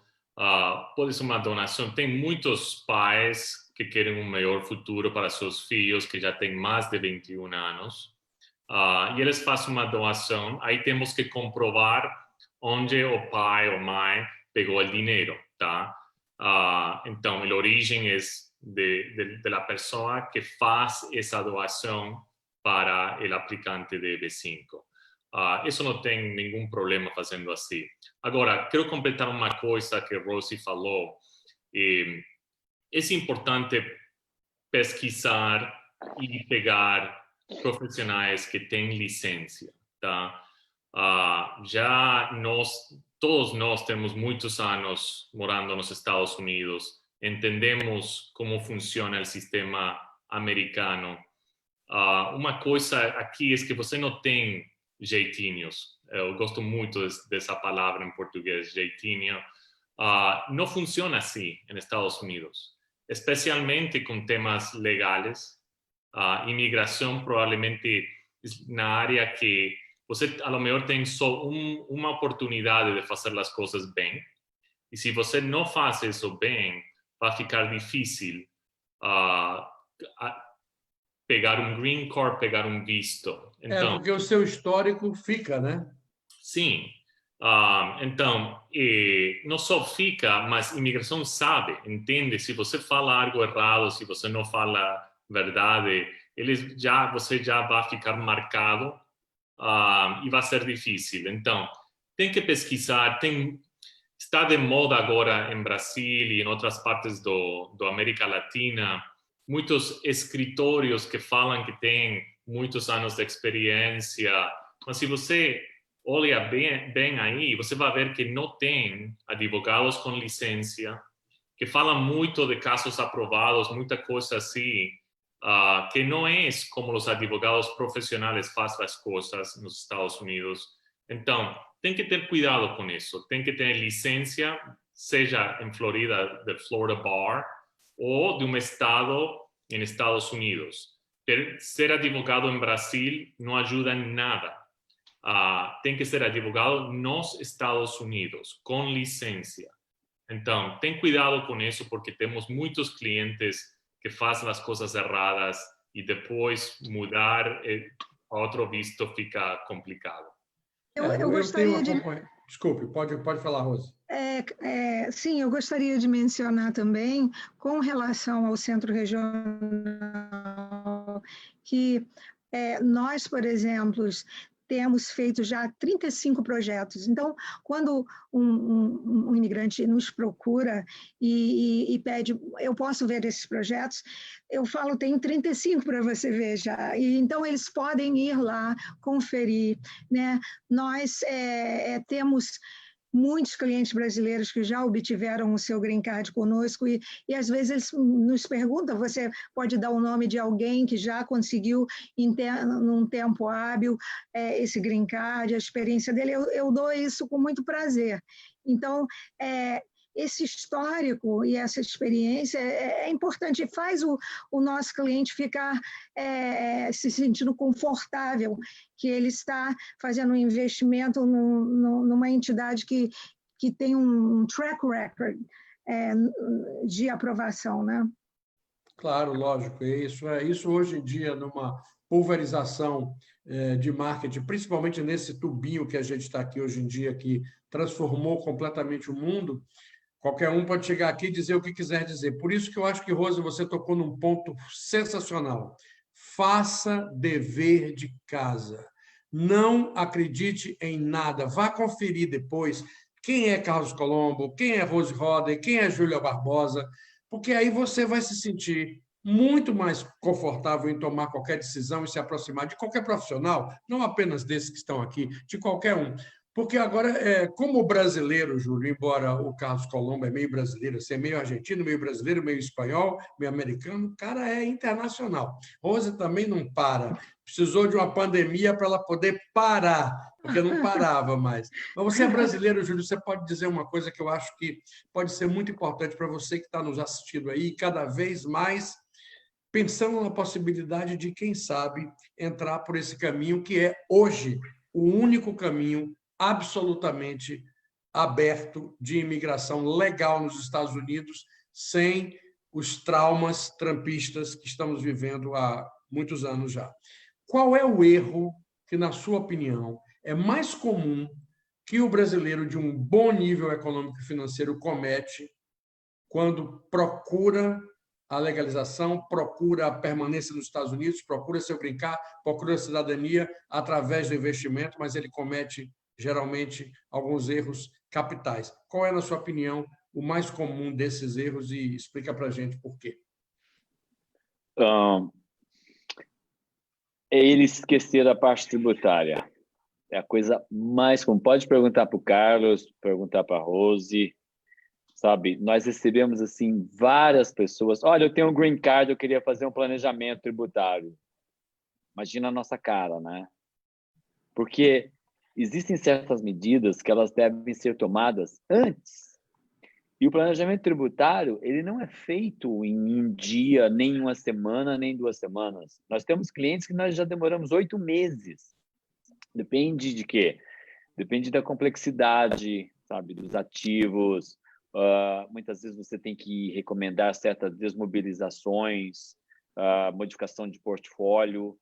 Pode ser uma donação. Tem muitos pais que querem um melhor futuro para seus filhos, que já têm mais de 21 anos, e eles fazem uma doação. Aí temos que comprovar onde o pai ou mãe pegou o dinheiro, tá? Então, a origem é da pessoa que faz essa doação para o aplicante de EB5. Isso não tem nenhum problema fazendo assim. Agora, quero completar uma coisa que Rosie falou. É importante pesquisar e pegar profissionais que têm licença, tá? Todos nós temos muitos anos morando nos Estados Unidos, entendemos como funciona o sistema americano. Uma coisa aqui é que você não tem jeitinhos. Eu gosto muito dessa palavra em português, jeitinho. Não funciona assim nos Estados Unidos, especialmente com temas legais. Imigração provavelmente na área que você, a lo melhor, tem só uma oportunidade de fazer as coisas bem. E se você não faz isso bem, vai ficar difícil pegar um green card, pegar um visto. Então, porque o seu histórico fica, né? Sim. Então, não só fica, mas a imigração sabe, entende. Se você fala algo errado, se você não fala verdade, você já vai ficar marcado e vai ser difícil. Então, tem que pesquisar. Está de moda agora em Brasil e em outras partes da América Latina, muitos escritórios que falam que têm muitos anos de experiência, mas se você olha bem aí, você vai ver que não tem advogados com licença, que falam muito de casos aprovados, muita coisa assim, que não é como os advogados profissionais fazem as coisas nos Estados Unidos. Então, tem que ter cuidado com isso. Tem que ter licença, seja em Florida, de Florida Bar, ou de um estado em Estados Unidos. Ser advogado em Brasil não ajuda em nada. Tem que ser advogado nos Estados Unidos, com licença. Então, tem cuidado com isso, porque temos muitos clientes que fazem as coisas erradas e depois mudar a outro visto fica complicado. Eu gostaria de... Desculpe, pode falar, Rose. Sim, eu gostaria de mencionar também, com relação ao Centro Regional, que nós, por exemplo, temos feito já 35 projetos. Então, quando um imigrante nos procura e pede, eu posso ver esses projetos, eu falo, tem 35 para você ver já. E, então, eles podem ir lá, conferir, né? Nós temos muitos clientes brasileiros que já obtiveram o seu green card conosco e às vezes eles nos perguntam, você pode dar o nome de alguém que já conseguiu num tempo hábil esse green card, a experiência dele, eu dou isso com muito prazer. Então, esse histórico e essa experiência é importante, faz o nosso cliente ficar se sentindo confortável, que ele está fazendo um investimento numa entidade que tem um track record de aprovação, né? Claro, lógico. Isso hoje em dia, numa pulverização de marketing, principalmente nesse tubinho que a gente está aqui hoje em dia, que transformou completamente o mundo, qualquer um pode chegar aqui e dizer o que quiser dizer. Por isso que eu acho que, Rose, você tocou num ponto sensacional. Faça dever de casa. Não acredite em nada. Vá conferir depois quem é Carlos Colombo, quem é Rose Roder, quem é Júlia Barbosa, porque aí você vai se sentir muito mais confortável em tomar qualquer decisão e se aproximar de qualquer profissional, não apenas desses que estão aqui, de qualquer um. Porque agora, como brasileiro, Júlio, embora o Carlos Colombo é meio brasileiro, assim, é meio argentino, meio brasileiro, meio espanhol, meio americano, o cara é internacional. Rose também não para. Precisou de uma pandemia para ela poder parar, porque não parava mais. Mas você é brasileiro, Júlio, você pode dizer uma coisa que eu acho que pode ser muito importante para você que está nos assistindo aí, cada vez mais pensando na possibilidade de, quem sabe, entrar por esse caminho que é, hoje, o único caminho absolutamente aberto de imigração legal nos Estados Unidos, sem os traumas trumpistas que estamos vivendo há muitos anos já. Qual é o erro que, na sua opinião, é mais comum que o brasileiro de um bom nível econômico e financeiro comete quando procura a legalização, procura a permanência nos Estados Unidos, procura seu green card, procura a cidadania através do investimento, mas ele comete geralmente alguns erros capitais. Qual é, na sua opinião, o mais comum desses erros e explica para a gente por quê? É ele esquecer a parte tributária. É a coisa mais comum. Pode perguntar para o Carlos, perguntar para a Rose, sabe? Nós recebemos assim várias pessoas. Olha, eu tenho um green card, eu queria fazer um planejamento tributário. Imagina a nossa cara, né? Porque existem certas medidas que elas devem ser tomadas antes. E o planejamento tributário, ele não é feito em um dia, nem uma semana, nem 2 semanas. Nós temos clientes que nós já demoramos 8 meses. Depende de quê? Depende da complexidade, sabe, dos ativos. Muitas vezes você tem que recomendar certas desmobilizações, modificação de portfólio,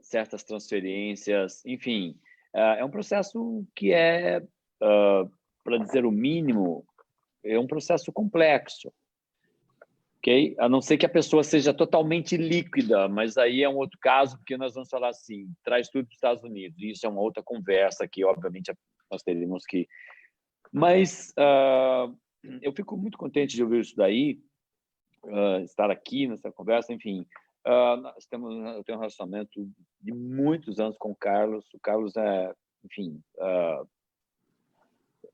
certas transferências, enfim. É um processo que para dizer o mínimo, é um processo complexo. ok? A não ser que a pessoa seja totalmente líquida, mas aí é um outro caso, porque nós vamos falar assim, traz tudo para os Estados Unidos. Isso é uma outra conversa que, obviamente, nós teríamos que... Mas eu fico muito contente de ouvir isso daí, estar aqui nessa conversa, enfim. Eu tenho um relacionamento de muitos anos com o Carlos. O Carlos é, enfim,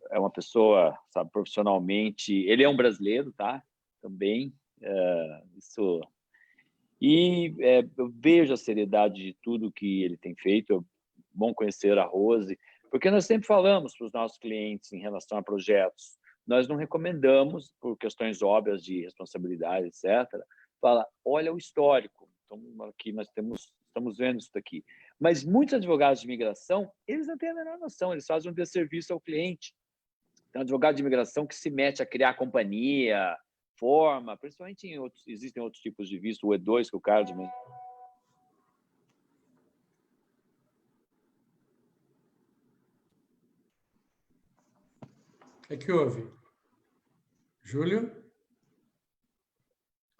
é uma pessoa, sabe, profissionalmente... Ele é um brasileiro, tá? Também. Isso... E eu vejo a seriedade de tudo que ele tem feito. É bom conhecer a Rose, porque nós sempre falamos para os nossos clientes em relação a projetos. Nós não recomendamos, por questões óbvias de responsabilidade, etc., fala, olha o histórico. Então, aqui nós estamos vendo isso daqui. Mas muitos advogados de imigração, eles não têm a menor noção, eles fazem um desserviço ao cliente. Tem um advogado de imigração que se mete a criar companhia, forma, principalmente existem outros tipos de visto, o E2, que o Carlos... O que houve? Júlio?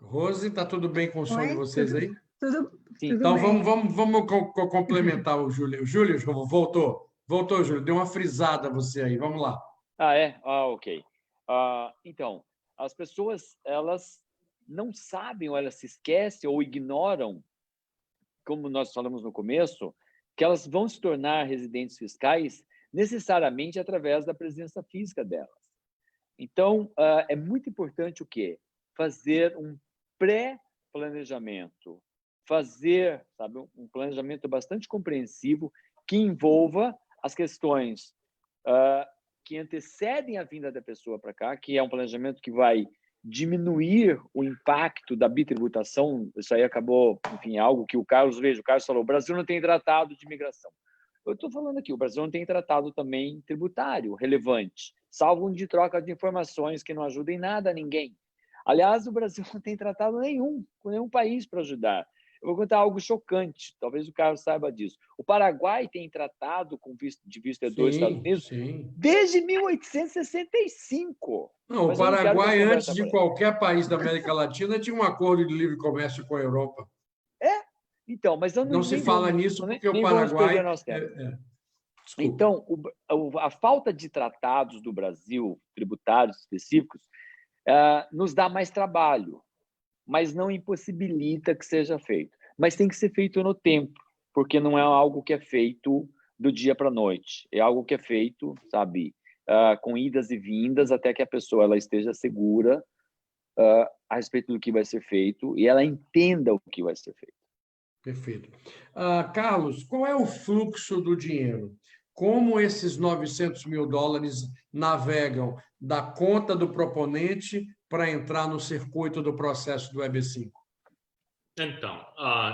Rose, está tudo bem com o som de vocês aí? Tudo então, bem. vamos complementar o Júlio. Júlio, voltou. Voltou, Júlio. Deu uma frisada você aí. Vamos lá. É? Ok. Então, as pessoas, elas não sabem, ou elas se esquecem, ou ignoram, como nós falamos no começo, que elas vão se tornar residentes fiscais necessariamente através da presença física delas. Então, é muito importante o quê? Fazer um pré-planejamento, fazer, sabe, um planejamento bastante compreensivo que envolva as questões que antecedem a vinda da pessoa para cá, que é um planejamento que vai diminuir o impacto da bitributação. Isso aí acabou, enfim, algo que o Carlos falou, o Brasil não tem tratado de imigração. Eu estou falando aqui, o Brasil não tem tratado também tributário relevante, salvo um de troca de informações que não ajuda em nada a ninguém. Aliás, o Brasil não tem tratado nenhum, com nenhum país para ajudar. Eu vou contar algo chocante, talvez o Carlos saiba disso. O Paraguai tem tratado de visto E2 Estados Unidos desde 1865. Não, o Paraguai, antes de qualquer país da América Latina, tinha um acordo de livre comércio com a Europa. Então, mas eu não se fala nisso porque o Paraguai... Então, a falta de tratados do Brasil, tributários específicos, nos dá mais trabalho, mas não impossibilita que seja feito. Mas tem que ser feito no tempo, porque não é algo que é feito do dia para a noite. É algo que é feito, sabe, com idas e vindas, até que a pessoa ela esteja segura a respeito do que vai ser feito e ela entenda o que vai ser feito. Perfeito. Carlos, qual é o fluxo do dinheiro? Como esses $900 mil navegam da conta do proponente para entrar no circuito do processo do EB5? Então,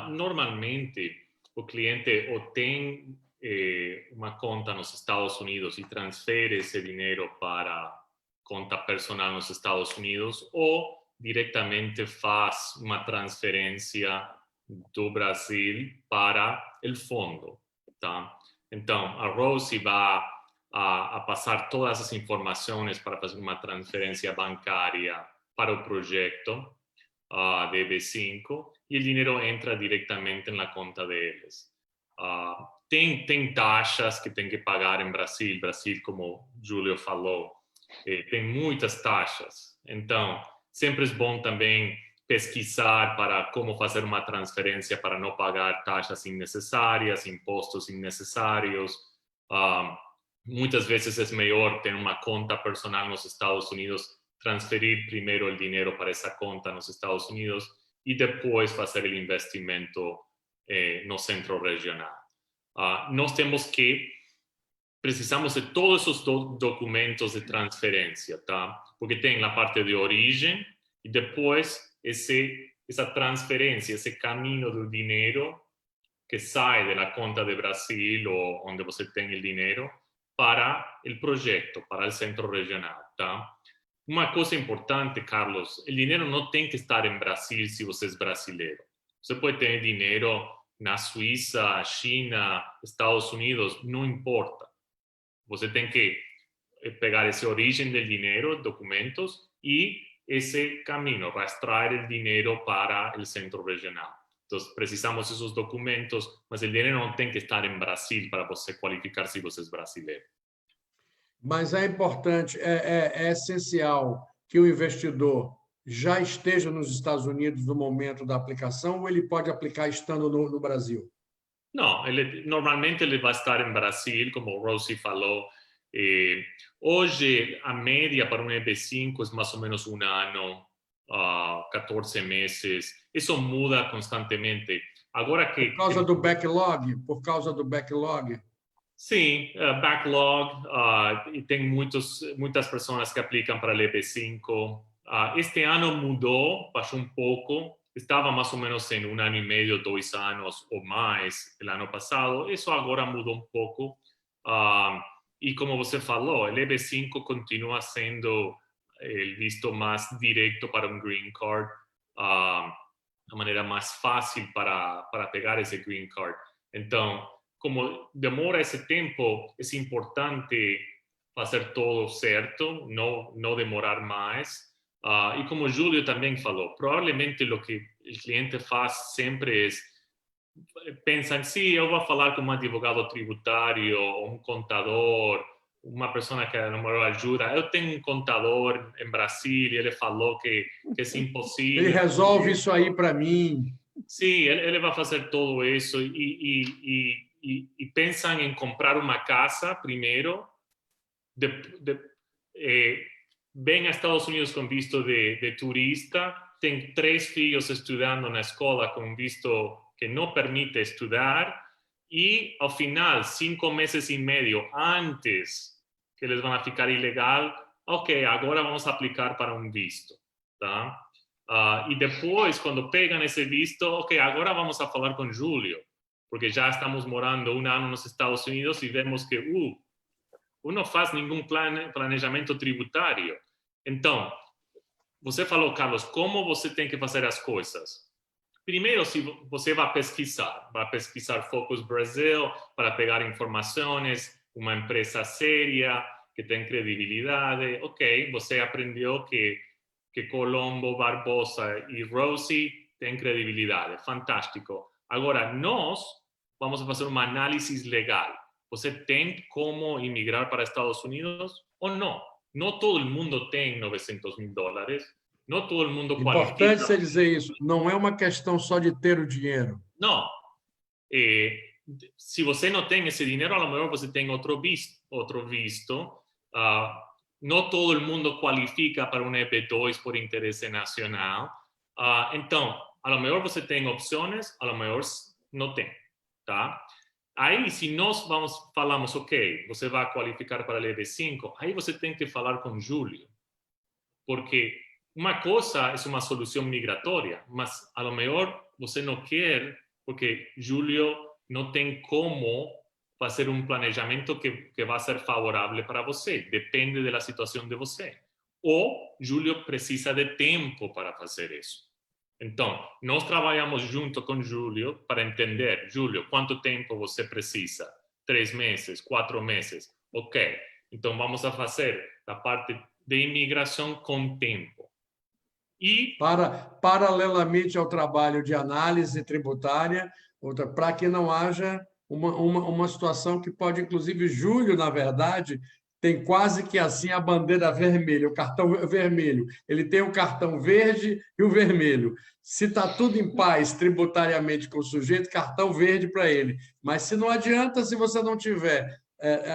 normalmente o cliente ou tem uma conta nos Estados Unidos e transfere esse dinheiro para conta personal nos Estados Unidos ou diretamente faz uma transferência do Brasil para o fundo, tá? Então, a Rose vai a passar todas as informações para fazer uma transferência bancária para o projeto de EB5 e o dinheiro entra diretamente na conta deles. Tem taxas que tem que pagar em Brasil. Brasil, como o Júlio falou, tem muitas taxas. Então, sempre é bom também pesquisar para como fazer uma transferência para não pagar taxas innecessárias, impostos innecessários. Muitas vezes é melhor ter uma conta personal nos Estados Unidos, transferir primeiro o dinheiro para essa conta nos Estados Unidos e depois fazer o investimento no centro regional. Nós precisamos de todos os documentos de transferência, tá? Porque tem a parte de origem e depois essa transferência, esse caminho do dinheiro que sai da conta de Brasil ou onde você tem o dinheiro para o projeto, para o centro regional, tá? Uma coisa importante, Carlos, o dinheiro não tem que estar em Brasil se você é brasileiro. Você pode ter dinheiro na Suíça, China, Estados Unidos, não importa. Você tem que pegar essa origem do dinheiro, documentos, e ese camino, rastrear el dinero para el centro regional. Entonces, precisamos esos documentos, mas el dinero não tem que estar em Brasil para você qualificar se você é brasileiro. Mas é importante, é essencial que o investidor já esteja nos Estados Unidos no momento da aplicação ou ele pode aplicar estando no Brasil? Não, normalmente ele vai estar em Brasil, como o Rosie falou. Hoje, a média para um EB5 é mais ou menos um ano, 14 meses. Isso muda constantemente. Agora que... Por causa do backlog? Por causa do backlog? Sim, backlog. E tem muitas pessoas que aplicam para o EB5. Este ano mudou, baixou um pouco. Estava mais ou menos em um ano e meio, 2 anos ou mais o ano passado. Isso agora mudou um pouco. E como você falou, o EB5 continua sendo o visto mais direto para um green card, a maneira mais fácil para pegar esse green card. Então, como demora esse tempo, é importante fazer tudo certo, não demorar mais. E como o Júlio também falou, provavelmente o que o cliente faz sempre é pensa em si, eu vou falar com um advogado tributário, um contador, uma pessoa que no melhor ajuda. Eu tenho um contador em Brasília, ele falou que é impossível. Ele resolve isso aí para mim. Sim, ele vai fazer tudo isso e pensam em comprar uma casa primeiro, vem aos Estados Unidos com visto de turista, tem 3 filhos estudando na escola com visto que não permite estudar e, ao final, 5 meses e meio antes que eles vão ficar ilegal, ok, agora vamos aplicar para um visto, tá? E depois, quando pegam esse visto, ok, agora vamos a falar com Júlio, porque já estamos morando um ano nos Estados Unidos e vemos que não faz nenhum planejamento tributário. Então, você falou, Carlos, como você tem que fazer as coisas? Primeiro, se você vai pesquisar Focus Brasil para pegar informações, uma empresa séria, que tem credibilidade. Ok, você aprendeu que Colombo, Barbosa e Rosie têm credibilidade. Fantástico. Agora, nós vamos fazer uma análise legal. Você tem como imigrar para Estados Unidos ou não? Não todo mundo tem $900.000. Não todo mundo qualifica. Importante você dizer isso. Não é uma questão só de ter o dinheiro. Não. Se você não tem esse dinheiro, a lo melhor você tem outro visto. Não todo mundo qualifica para um EB2 por interesse nacional. Então, a lo melhor você tem opções, a lo melhor não tem. Tá? Aí, se nós falamos, ok, você vai qualificar para o EB5, aí você tem que falar com Júlio. Porque uma coisa é uma solução migratória, mas a lo melhor você não quer, porque Júlio não tem como fazer um planejamento que vai ser favorável para você. Depende da situação de você. Ou Júlio precisa de tempo para fazer isso. Então, nós trabalhamos junto com Júlio para entender, Júlio, quanto tempo você precisa? 3 meses, 4 meses? Ok. Então, vamos a fazer a parte de imigração com tempo. E paralelamente ao trabalho de análise tributária, para que não haja uma situação que pode, inclusive, Júlio, na verdade, tem quase que assim a bandeira vermelha, o cartão vermelho. Ele tem o cartão verde e o vermelho. Se está tudo em paz tributariamente com o sujeito, cartão verde para ele. Mas se não adianta, se você não tiver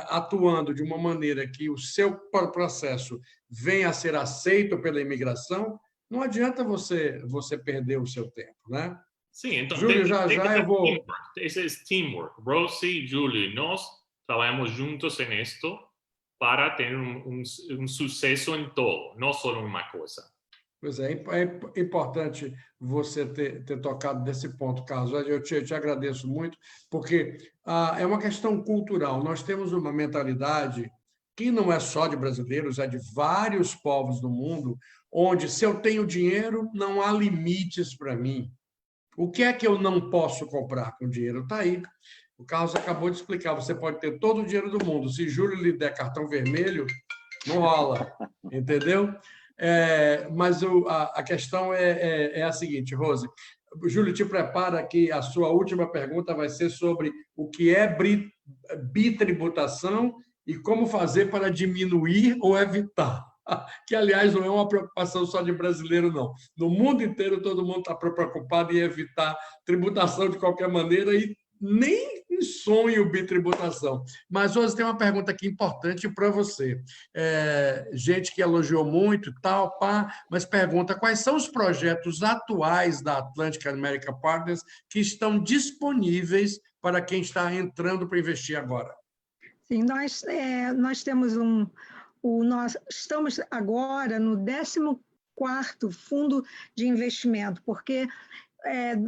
atuando de uma maneira que o seu processo venha a ser aceito pela imigração, não adianta você perder o seu tempo, né? Sim, então Júlio, já eu vou... Esse é teamwork. Rosie, Júlio e nós trabalhamos juntos nisto para ter um sucesso em todo, não só uma coisa. Pois é importante você ter tocado nesse ponto, Carlos. Eu te agradeço muito, porque é uma questão cultural. Nós temos uma mentalidade que não é só de brasileiros, é de vários povos do mundo, onde, se eu tenho dinheiro, não há limites para mim. O que é que eu não posso comprar com dinheiro? Está aí. O Carlos acabou de explicar. Você pode ter todo o dinheiro do mundo. Se Júlio lhe der cartão vermelho, não rola. Entendeu? Mas a questão é a seguinte, Rose. Júlio, te prepara que a sua última pergunta vai ser sobre o que é bitributação e como fazer para diminuir ou evitar. Que, aliás, não é uma preocupação só de brasileiro, não. No mundo inteiro, todo mundo está preocupado em evitar tributação de qualquer maneira e nem em sonho bitributação. Mas hoje tem uma pergunta aqui importante para você. Gente que elogiou muito, tal, mas pergunta quais são os projetos atuais da Atlantic America Partners que estão disponíveis para quem está entrando para investir agora. Sim, nós temos nós estamos agora no 14º fundo de investimento, porque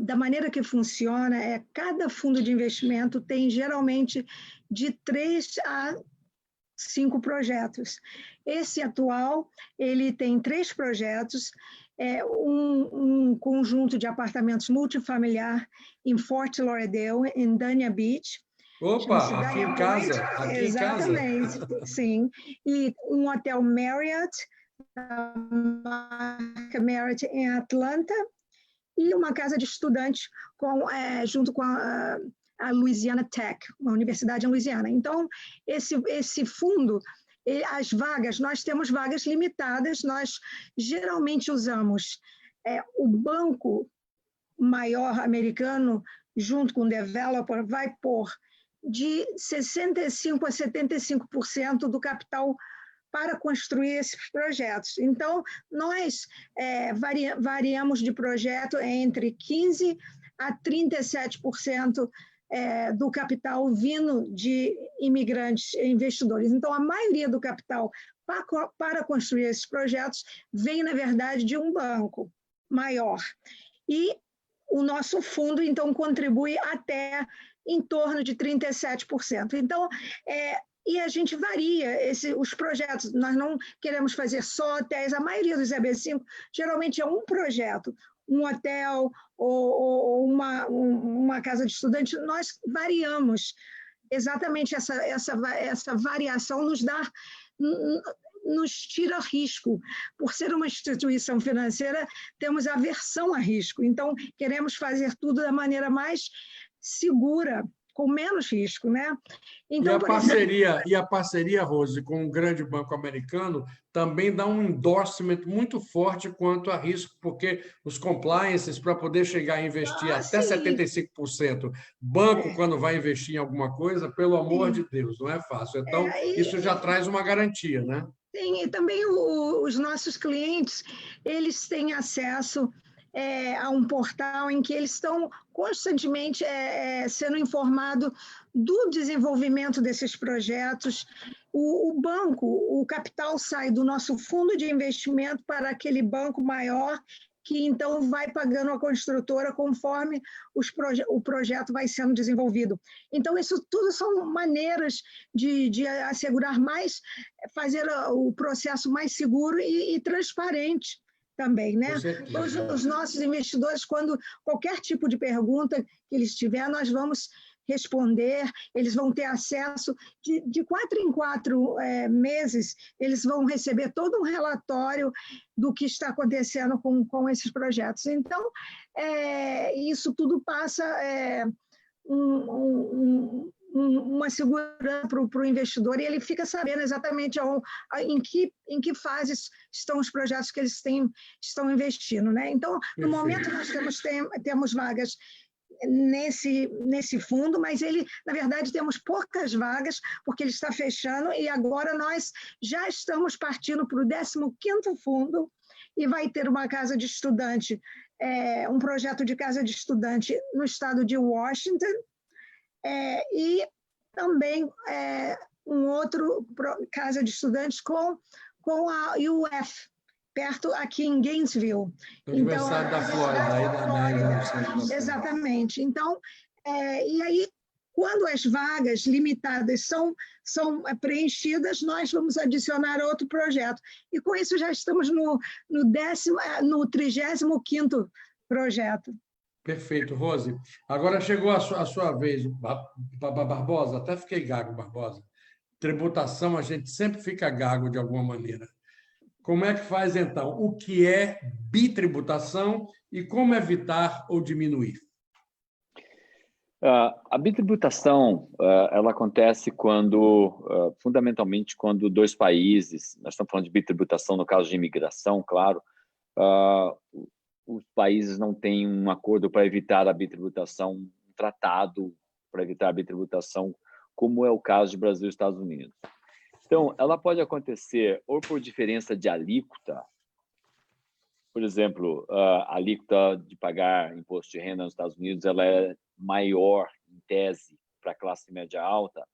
da maneira que funciona, cada fundo de investimento tem geralmente de 3 a 5 projetos. Esse atual, ele tem 3 projetos, um conjunto de apartamentos multifamiliar em Fort Lauderdale, em Dania Beach. Opa, aqui em casa. Aqui exatamente, em casa. Sim. E um hotel Marriott, a marca Marriott em Atlanta, e uma casa de estudantes junto com a Louisiana Tech, uma universidade em Louisiana. Então, esse fundo, as vagas, nós temos vagas limitadas, nós geralmente usamos o banco maior americano, junto com o developer, vai pôr de 65% a 75% do capital para construir esses projetos. Então, nós variamos de projeto entre 15% a 37% do capital vindo de imigrantes e investidores. Então, a maioria do capital para construir esses projetos vem, na verdade, de um banco maior. E o nosso fundo, então, contribui até em torno de 37%. Então, e a gente varia os projetos. Nós não queremos fazer só hotéis. A maioria dos EB5 geralmente é um projeto, um hotel ou uma casa de estudante. Nós variamos. Exatamente essa variação nos tira risco. Por ser uma instituição financeira, temos aversão a risco. Então, queremos fazer tudo da maneira mais segura, com menos risco, né? Então, e a parceria, Rose, com um grande banco americano também dá um endorsement muito forte quanto a risco, porque os compliances para poder chegar a investir até sim. 75%, banco quando vai investir em alguma coisa, pelo amor de Deus, não é fácil. Então, isso já traz uma garantia, né? Sim, e também os nossos clientes, eles têm acesso a um portal em que eles estão constantemente sendo informados do desenvolvimento desses projetos. O banco, o capital sai do nosso fundo de investimento para aquele banco maior, que então vai pagando a construtora conforme o projeto vai sendo desenvolvido. Então, isso tudo são maneiras de assegurar mais, fazer o processo mais seguro e transparente também, né? Os nossos investidores, quando qualquer tipo de pergunta que eles tiverem, nós vamos responder, eles vão ter acesso, de 4 em 4 meses, eles vão receber todo um relatório do que está acontecendo com esses projetos. Então, isso tudo passa uma segurança para o investidor, e ele fica sabendo exatamente em que fases estão os projetos que eles estão investindo, né? Então, no momento, nós temos vagas nesse fundo, mas na verdade, temos poucas vagas, porque ele está fechando, e agora nós já estamos partindo para o 15º fundo, e vai ter uma casa de estudante, um projeto de casa de estudante no estado de Washington, e também um outro casa de estudantes com a UF, perto aqui em Gainesville. Universidade da Flórida, aí da exatamente. Então, e aí, quando as vagas limitadas são preenchidas, nós vamos adicionar outro projeto. E com isso já estamos no 35º projeto. Perfeito, Rose. Agora chegou a sua vez, Barbosa. Até fiquei gago, Barbosa. Tributação, a gente sempre fica gago de alguma maneira. Como é que faz, então? O que é bitributação e como evitar ou diminuir? A bitributação, ela acontece quando, fundamentalmente, quando dois países, nós estamos falando de bitributação no caso de imigração, claro, os países não têm um acordo para evitar a bitributação, um tratado para evitar a bitributação, como é o caso de Brasil e Estados Unidos. Então, ela pode acontecer ou por diferença de alíquota, por exemplo, a alíquota de pagar imposto de renda nos Estados Unidos ela é maior, em tese, para a classe média alta,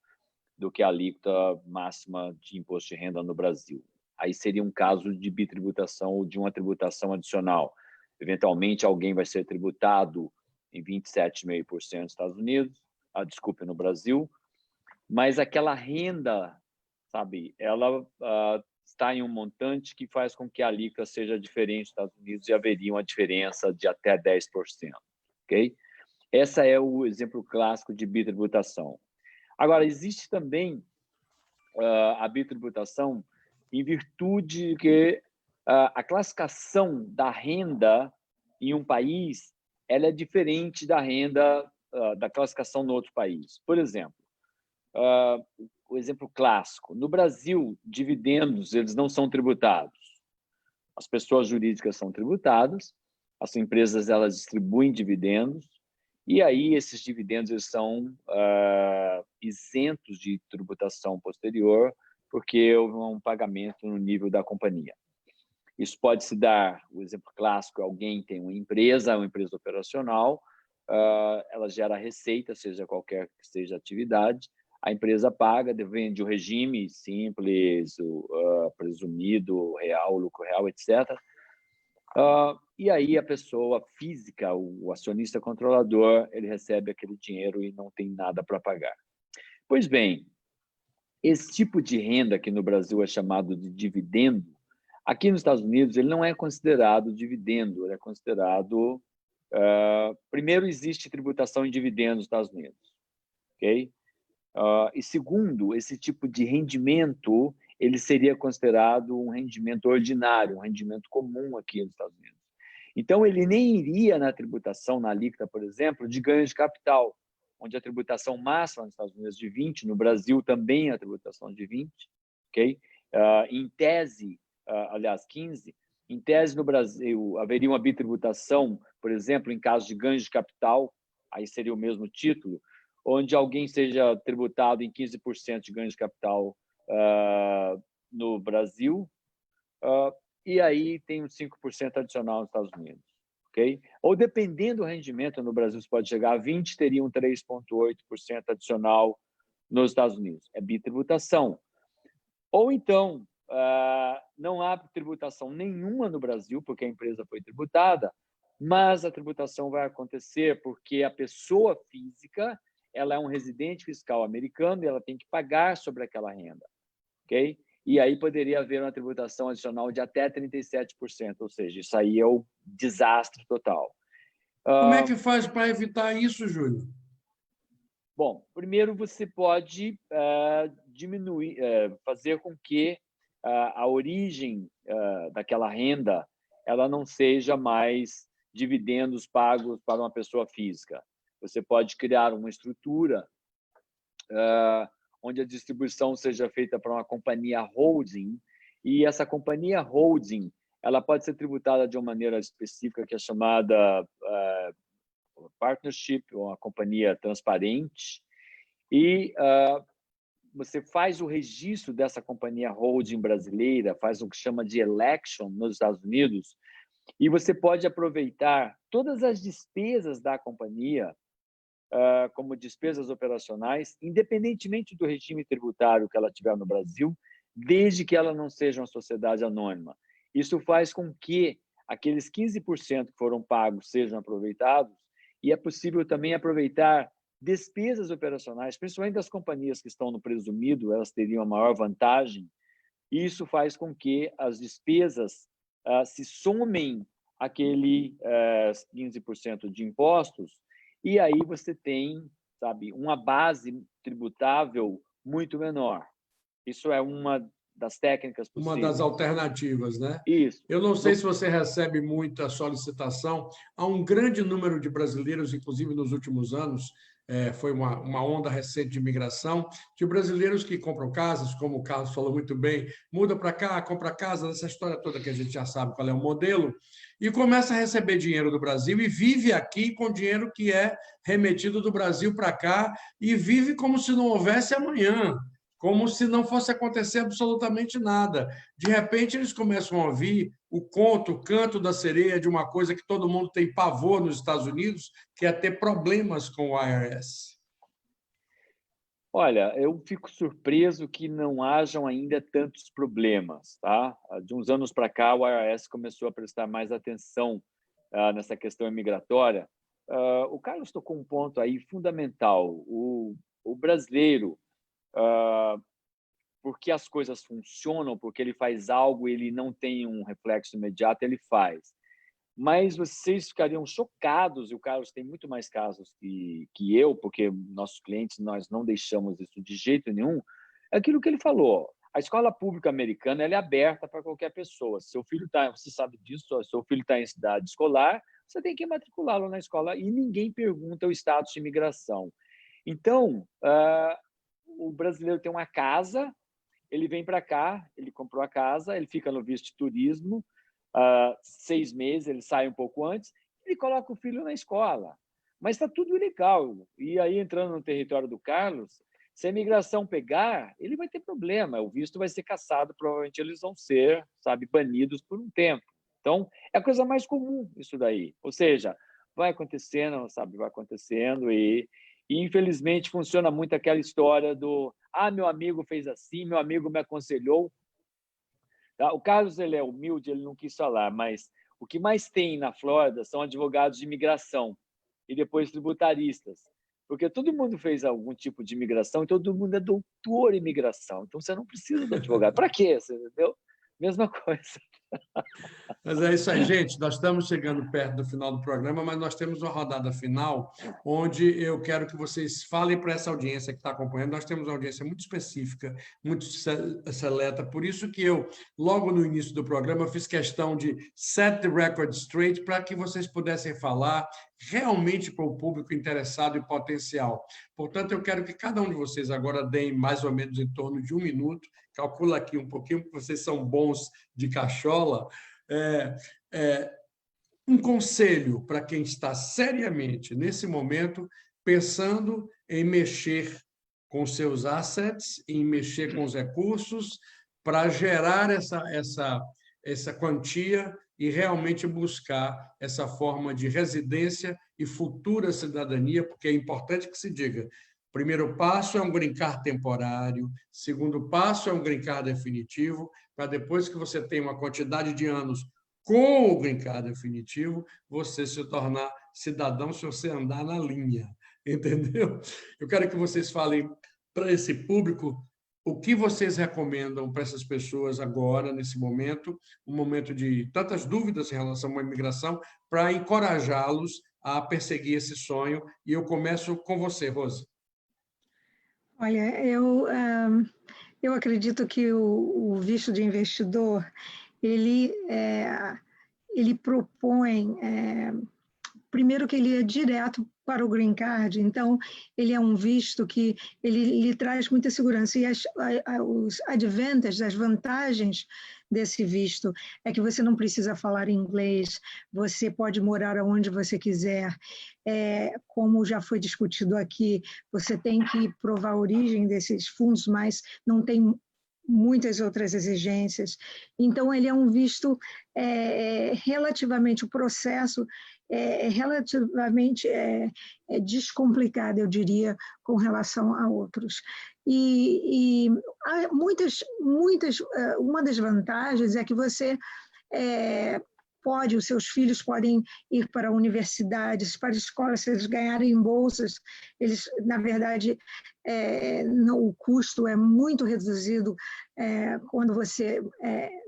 do que a alíquota máxima de imposto de renda no Brasil. Aí seria um caso de bitributação ou de uma tributação adicional. Eventualmente, alguém vai ser tributado em 27,5% nos Estados Unidos, no Brasil, mas aquela renda, sabe, ela está em um montante que faz com que a alíquota seja diferente nos Estados Unidos e haveria uma diferença de até 10%, ok? Esse é o exemplo clássico de bitributação. Agora, existe também a bitributação em virtude de que a classificação da renda em um país ela é diferente da renda da classificação no outro país. Por exemplo, o exemplo clássico, no Brasil, dividendos eles não são tributados. As pessoas jurídicas são tributadas, as empresas elas distribuem dividendos, e aí esses dividendos eles são isentos de tributação posterior, porque houve um pagamento no nível da companhia. Isso pode se dar, o exemplo clássico, alguém tem uma empresa operacional, ela gera receita, seja qualquer que seja a atividade, a empresa paga, depende do regime simples, o presumido, real, lucro real, etc. E aí a pessoa física, o acionista controlador, ele recebe aquele dinheiro e não tem nada para pagar. Pois bem, esse tipo de renda que no Brasil é chamado de dividendo, aqui nos Estados Unidos ele não é considerado dividendo, ele é considerado... primeiro, existe tributação em dividendos nos Estados Unidos, ok? E segundo, esse tipo de rendimento, ele seria considerado um rendimento ordinário, um rendimento comum aqui nos Estados Unidos. Então, ele nem iria na tributação, na alíquota, por exemplo, de ganho de capital, onde a tributação máxima nos Estados Unidos é de 20%, no Brasil também a tributação de 20%, ok? Em tese, aliás, 15%, em tese no Brasil haveria uma bitributação, por exemplo, em caso de ganho de capital, aí seria o mesmo título, onde alguém seja tributado em 15% de ganho de capital no Brasil, e aí tem um 5% adicional nos Estados Unidos, ok? Ou dependendo do rendimento, no Brasil você pode chegar a 20%, teria um 3,8% adicional nos Estados Unidos. É bitributação. Ou então, não há tributação nenhuma no Brasil, porque a empresa foi tributada, mas a tributação vai acontecer porque a pessoa física ela é um residente fiscal americano e ela tem que pagar sobre aquela renda, ok? E aí poderia haver uma tributação adicional de até 37%, ou seja, isso aí é o desastre total. Como é que faz para evitar isso, Júlio? Bom, primeiro você pode diminuir, fazer com que a origem daquela renda ela não seja mais dividendos pagos para uma pessoa física. Você pode criar uma estrutura onde a distribuição seja feita para uma companhia holding, e essa companhia holding ela pode ser tributada de uma maneira específica que é chamada partnership, ou uma companhia transparente, e você faz o registro dessa companhia holding brasileira, faz o que chama de election nos Estados Unidos, e você pode aproveitar todas as despesas da companhia como despesas operacionais, independentemente do regime tributário que ela tiver no Brasil, desde que ela não seja uma sociedade anônima. Isso faz com que aqueles 15% que foram pagos sejam aproveitados, e é possível também aproveitar despesas operacionais, principalmente das companhias que estão no presumido, elas teriam a maior vantagem, e isso faz com que as despesas se somem àquele 15% de impostos, e aí você tem, sabe, uma base tributável muito menor. Isso é uma das técnicas possíveis. Uma das alternativas, né? Isso. Eu não sei se você recebe muita solicitação. Há um grande número de brasileiros, inclusive nos últimos anos, foi uma onda recente de imigração, de brasileiros que compram casas, como o Carlos falou muito bem, muda para cá, compra casa, essa história toda que a gente já sabe qual é o modelo, e começa a receber dinheiro do Brasil e vive aqui com dinheiro que é remetido do Brasil para cá e vive como se não houvesse amanhã, como se não fosse acontecer absolutamente nada. De repente, eles começam a ouvir o conto, o canto da sereia de uma coisa que todo mundo tem pavor nos Estados Unidos, que é ter problemas com o IRS. Olha, eu fico surpreso que não hajam ainda tantos problemas, tá? De uns anos para cá, o IRS começou a prestar mais atenção nessa questão imigratória. O Carlos tocou um ponto aí fundamental. O brasileiro, porque as coisas funcionam, porque ele faz algo, ele não tem um reflexo imediato, ele faz. Mas vocês ficariam chocados, e o Carlos tem muito mais casos que eu, porque nossos clientes, nós não deixamos isso de jeito nenhum, é aquilo que ele falou. A escola pública americana ela é aberta para qualquer pessoa. Seu filho está, você sabe disso, seu filho está em cidade escolar, você tem que matriculá-lo na escola e ninguém pergunta o status de imigração. Então, o brasileiro tem uma casa, ele vem para cá, ele comprou a casa, ele fica no visto de turismo, 6 meses, ele sai um pouco antes, ele coloca o filho na escola. Mas está tudo ilegal. E aí, entrando no território do Carlos, se a imigração pegar, ele vai ter problema. O visto vai ser cassado, provavelmente eles vão ser, banidos por um tempo. Então, é a coisa mais comum isso daí. Ou seja, vai acontecendo, vai acontecendo e infelizmente, funciona muito aquela história do meu amigo fez assim, meu amigo me aconselhou. O Carlos ele é humilde, ele não quis falar, mas o que mais tem na Flórida são advogados de imigração e depois tributaristas, porque todo mundo fez algum tipo de imigração e todo mundo é doutor em imigração, então você não precisa de advogado. Para quê? Você entendeu? Mesma coisa. Mas é isso aí, gente. Nós estamos chegando perto do final do programa, mas nós temos uma rodada final onde eu quero que vocês falem para essa audiência que está acompanhando. Nós temos uma audiência muito específica, muito seleta, por isso que eu, logo no início do programa, fiz questão de set the record straight para que vocês pudessem falar realmente para o público interessado e potencial. Portanto, eu quero que cada um de vocês agora deem mais ou menos em torno de 1 minuto, calcula aqui um pouquinho, porque vocês são bons de cachola, um conselho para quem está seriamente, nesse momento, pensando em mexer com seus assets, em mexer com os recursos, para gerar essa quantia e realmente buscar essa forma de residência e futura cidadania, porque é importante que se diga, primeiro passo é um green card temporário, segundo passo é um green card definitivo, para depois que você tem uma quantidade de anos com o green card definitivo, você se tornar cidadão se você andar na linha, entendeu? Eu quero que vocês falem para esse público o que vocês recomendam para essas pessoas agora, nesse momento, um momento de tantas dúvidas em relação à imigração, para encorajá-los a perseguir esse sonho. E eu começo com você, Rose. Olha, eu acredito que o visto de investidor, ele propõe, primeiro que ele é direto para o Green Card, então ele é um visto que ele lhe traz muita segurança. E os advantages, as vantagens desse visto é que você não precisa falar inglês, você pode morar onde você quiser, como já foi discutido aqui, você tem que provar a origem desses fundos, mas não tem muitas outras exigências. Então, ele é um visto relativamente, o processo relativamente descomplicado, eu diria, com relação a outros. E há uma das vantagens é que você os seus filhos podem ir para universidades, para escolas, se eles ganharem bolsas, eles, na verdade, o custo é muito reduzido quando você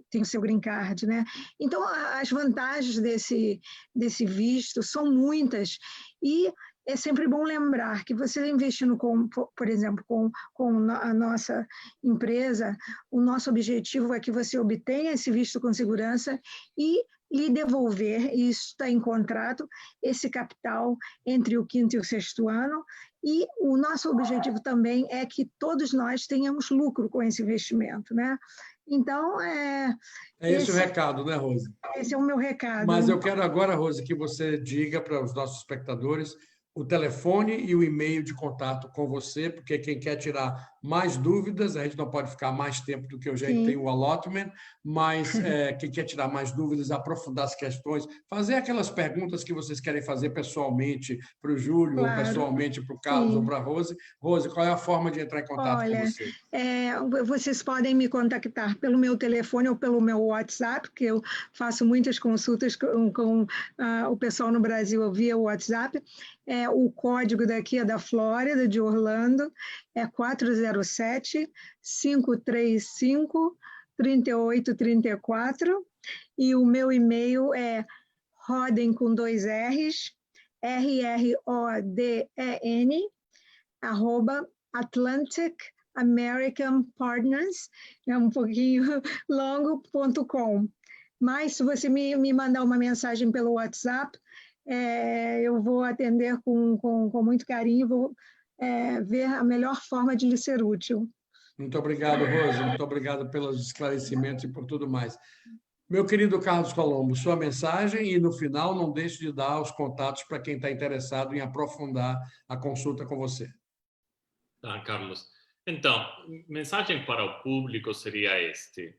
tem o seu green card, né? Então, as vantagens desse visto são muitas e é sempre bom lembrar que você investindo, por exemplo, com a nossa empresa, o nosso objetivo é que você obtenha esse visto com segurança e lhe devolver, e isso está em contrato, esse capital entre o 5º e o 6º ano, e o nosso objetivo também é que todos nós tenhamos lucro com esse investimento, né? Então, é esse o recado, né, Rose? Esse é o meu recado. Mas eu quero agora, Rose, que você diga para os nossos espectadores o telefone e o e-mail de contato com você, porque quem quer tirar mais dúvidas, a gente não pode ficar mais tempo do que o jeito tem o allotment, mas quem quer tirar mais dúvidas, aprofundar as questões, fazer aquelas perguntas que vocês querem fazer pessoalmente para o Júlio, claro, ou pessoalmente para o Carlos, ou para a Rose. Rose, qual é a forma de entrar em contato com você? Vocês podem me contactar pelo meu telefone ou pelo meu WhatsApp, que eu faço muitas consultas com o pessoal no Brasil via WhatsApp. O código daqui é da Flórida, de Orlando, é 407-535-3834, e o meu e-mail é Roden com 2 R's, RRODEN, @Atlantic American Partners, é um pouquinho longo.com. Mas se você me mandar uma mensagem pelo WhatsApp, eu vou atender com muito carinho, vou ver a melhor forma de lhe ser útil. Muito obrigado, Rose. Muito obrigado pelos esclarecimentos e por tudo mais. Meu querido Carlos Colombo, sua mensagem e, no final, não deixe de dar os contatos para quem está interessado em aprofundar a consulta com você. Tá, Carlos. Então, mensagem para o público seria este.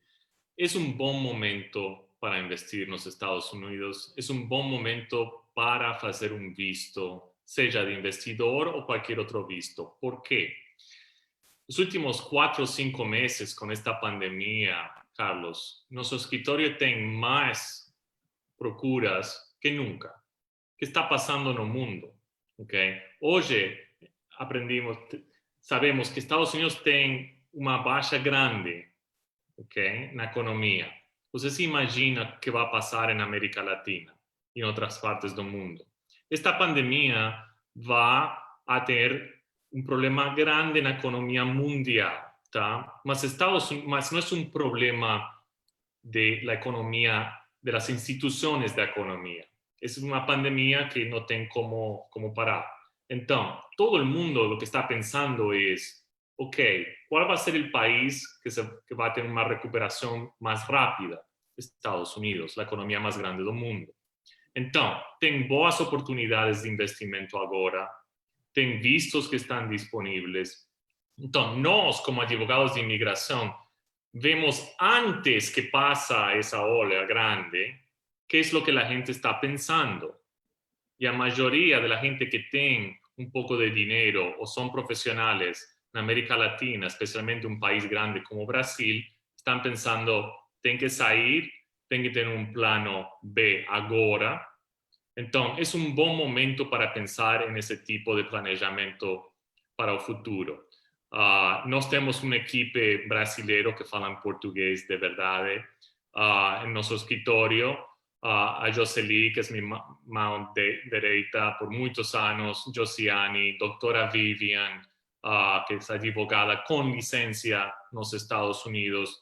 É um bom momento para investir nos Estados Unidos, é um bom momento para fazer um visto, seja de investidor ou qualquer outro visto. Por quê? Os últimos 4 ou 5 meses com esta pandemia, Carlos, nosso escritório tem mais procuras que nunca. O que está passando no mundo? Okay? Hoje, sabemos que Estados Unidos tem uma baixa grande, okay, na economia. Você se imagina o que vai passar na América Latina e em outras partes do mundo. Esta pandemia vai a ter um problema grande na economia mundial, tá? Mas não é um problema da economia, das instituições da economia. É uma pandemia que não tem como parar. Então, todo mundo o que está pensando é, ok, qual vai ser o país que vai ter uma recuperação mais rápida? Estados Unidos, a economia mais grande do mundo. Então, tem boas oportunidades de investimento agora, tem vistos que estão disponíveis. Então, nós, como advogados de imigração, vemos antes que passa essa ola grande, que é o que a gente está pensando. E a maioria da gente que tem um pouco de dinheiro ou são profissionais na América Latina, especialmente um país grande como o Brasil, estão pensando, tem que sair, tem que ter um plano B agora. Então, é um bom momento para pensar nesse tipo de planejamento para o futuro. Nós temos uma equipe brasileira que fala em português de verdade em nosso escritório. A Jocely, que é minha mão direita por muitos anos, Josiane, doutora Vivian, que é advogada com licença nos Estados Unidos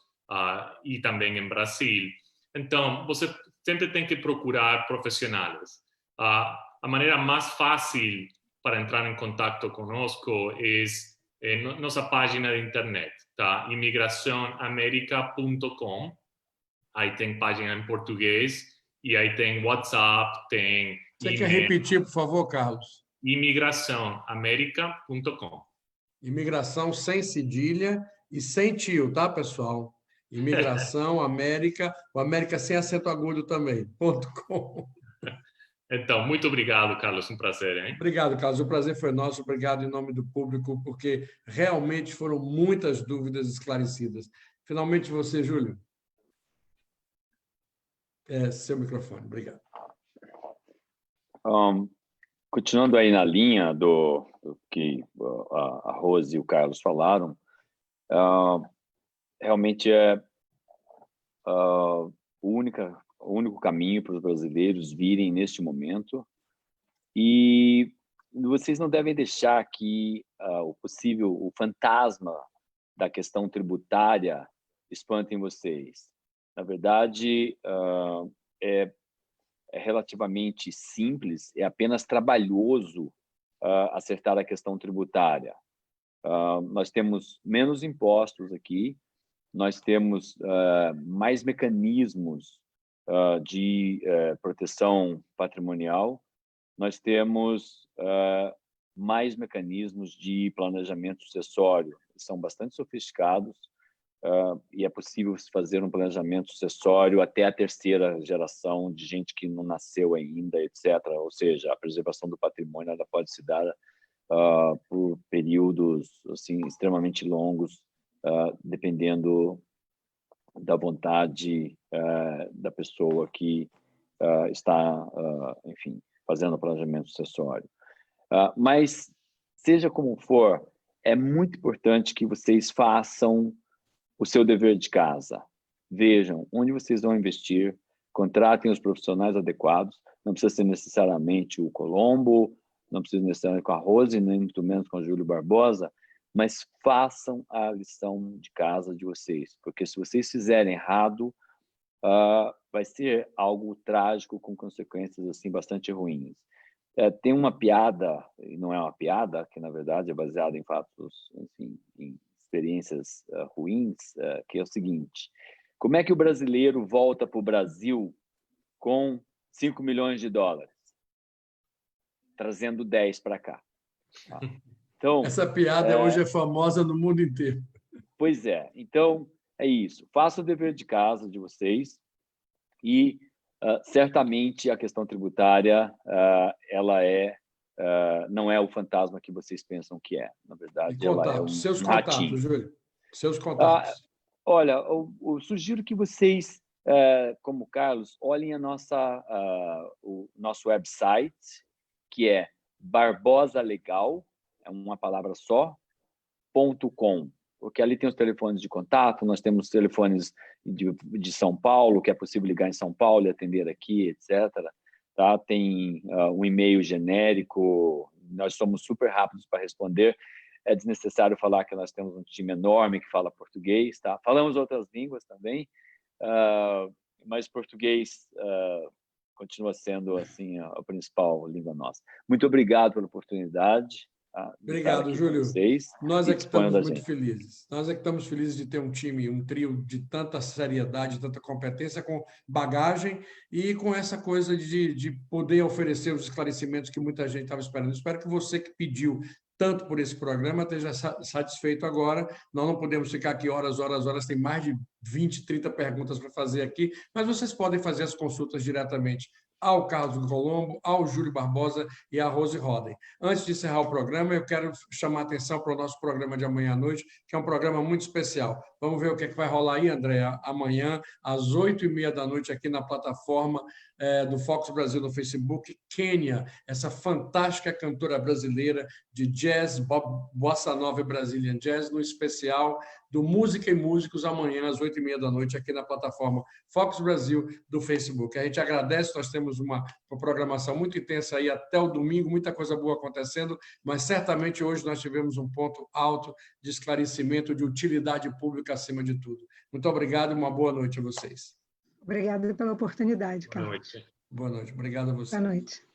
e também em Brasil. Então, você sempre tem que procurar profissionais. A maneira mais fácil para entrar em contato conosco é nossa página de internet, tá? imigracionamerica.com. Aí tem página em português e aí tem WhatsApp, tem Você quer repetir, por favor, Carlos? imigracionamerica.com. Imigração sem cedilha e sem tio, tá, pessoal? Imigração América, o América sem acento agudo também, .com. Então, muito obrigado, Carlos, um prazer, hein? Obrigado, Carlos, o prazer foi nosso, obrigado em nome do público, porque realmente foram muitas dúvidas esclarecidas. Finalmente você, Júlio. Seu microfone, obrigado. Continuando aí na linha do que a Rose e o Carlos falaram, realmente é o único caminho para os brasileiros virem neste momento. E vocês não devem deixar que o fantasma da questão tributária espantem vocês. Na verdade, é relativamente simples, é apenas trabalhoso acertar a questão tributária. Nós temos menos impostos aqui, nós temos mais mecanismos de proteção patrimonial, nós temos mais mecanismos de planejamento sucessório, que são bastante sofisticados, e é possível fazer um planejamento sucessório até a terceira geração de gente que não nasceu ainda, etc. Ou seja, a preservação do patrimônio ela pode se dar por períodos assim, extremamente longos, dependendo da vontade da pessoa que está, enfim, fazendo o planejamento sucessório. Mas, seja como for, é muito importante que vocês façam o seu dever de casa. Vejam onde vocês vão investir, contratem os profissionais adequados, não precisa ser necessariamente o Colombo, não precisa necessariamente com a Rose, nem muito menos com o Júlio Barbosa, mas façam a lição de casa de vocês, porque se vocês fizerem errado, vai ser algo trágico com consequências assim bastante ruins. Tem uma piada, e não é uma piada, que na verdade é baseada em fatos, enfim, em experiências ruins, que é o seguinte: como é que o brasileiro volta para o Brasil com 5 milhões de dólares? Trazendo 10 para cá. Tá? Então, essa piada hoje é famosa no mundo inteiro. Pois é. Então, é isso. Faça o dever de casa de vocês e, certamente, a questão tributária ela não é o fantasma que vocês pensam que é. Na verdade, ela é seus ratinho. contatos, Júlio. Seus contatos. Olha, eu sugiro que vocês, como Carlos, olhem o nosso website, que é Barbosa Legal, é uma palavra só, .com, porque ali tem os telefones de contato, nós temos telefones de São Paulo, que é possível ligar em São Paulo e atender aqui, etc. Tá? Tem um e-mail genérico, nós somos super rápidos para responder, é desnecessário falar que nós temos um time enorme que fala português, tá? Falamos outras línguas também, mas português continua sendo assim a principal língua nossa. Muito obrigado pela oportunidade. Obrigado, Júlio. Nós é que estamos muito felizes. Nós é que estamos felizes de ter um time, um trio de tanta seriedade, tanta competência, com bagagem e com essa coisa de poder oferecer os esclarecimentos que muita gente estava esperando. Espero que você que pediu tanto por esse programa esteja satisfeito agora. Nós não podemos ficar aqui horas, tem mais de 20, 30 perguntas para fazer aqui, mas vocês podem fazer as consultas diretamente ao Carlos Colombo, ao Júlio Barbosa e à Rose Roden. Antes de encerrar o programa, eu quero chamar a atenção para o nosso programa de amanhã à noite, que é um programa muito especial. Vamos ver o que é que vai rolar aí, Andréa, amanhã, às 8h30 da noite, aqui na plataforma do Fox Brasil no Facebook. Kênia, essa fantástica cantora brasileira de jazz, bossa nova e Brazilian Jazz, no especial do Música e Músicos, amanhã, às 8h30 da noite, aqui na plataforma Fox Brasil do Facebook. A gente agradece, nós temos uma programação muito intensa aí até o domingo, muita coisa boa acontecendo, mas certamente hoje nós tivemos um ponto alto de esclarecimento, de utilidade pública acima de tudo. Muito obrigado e uma boa noite a vocês. Obrigada pela oportunidade, Carlos. Boa noite. Boa noite. Obrigado a você. Boa noite.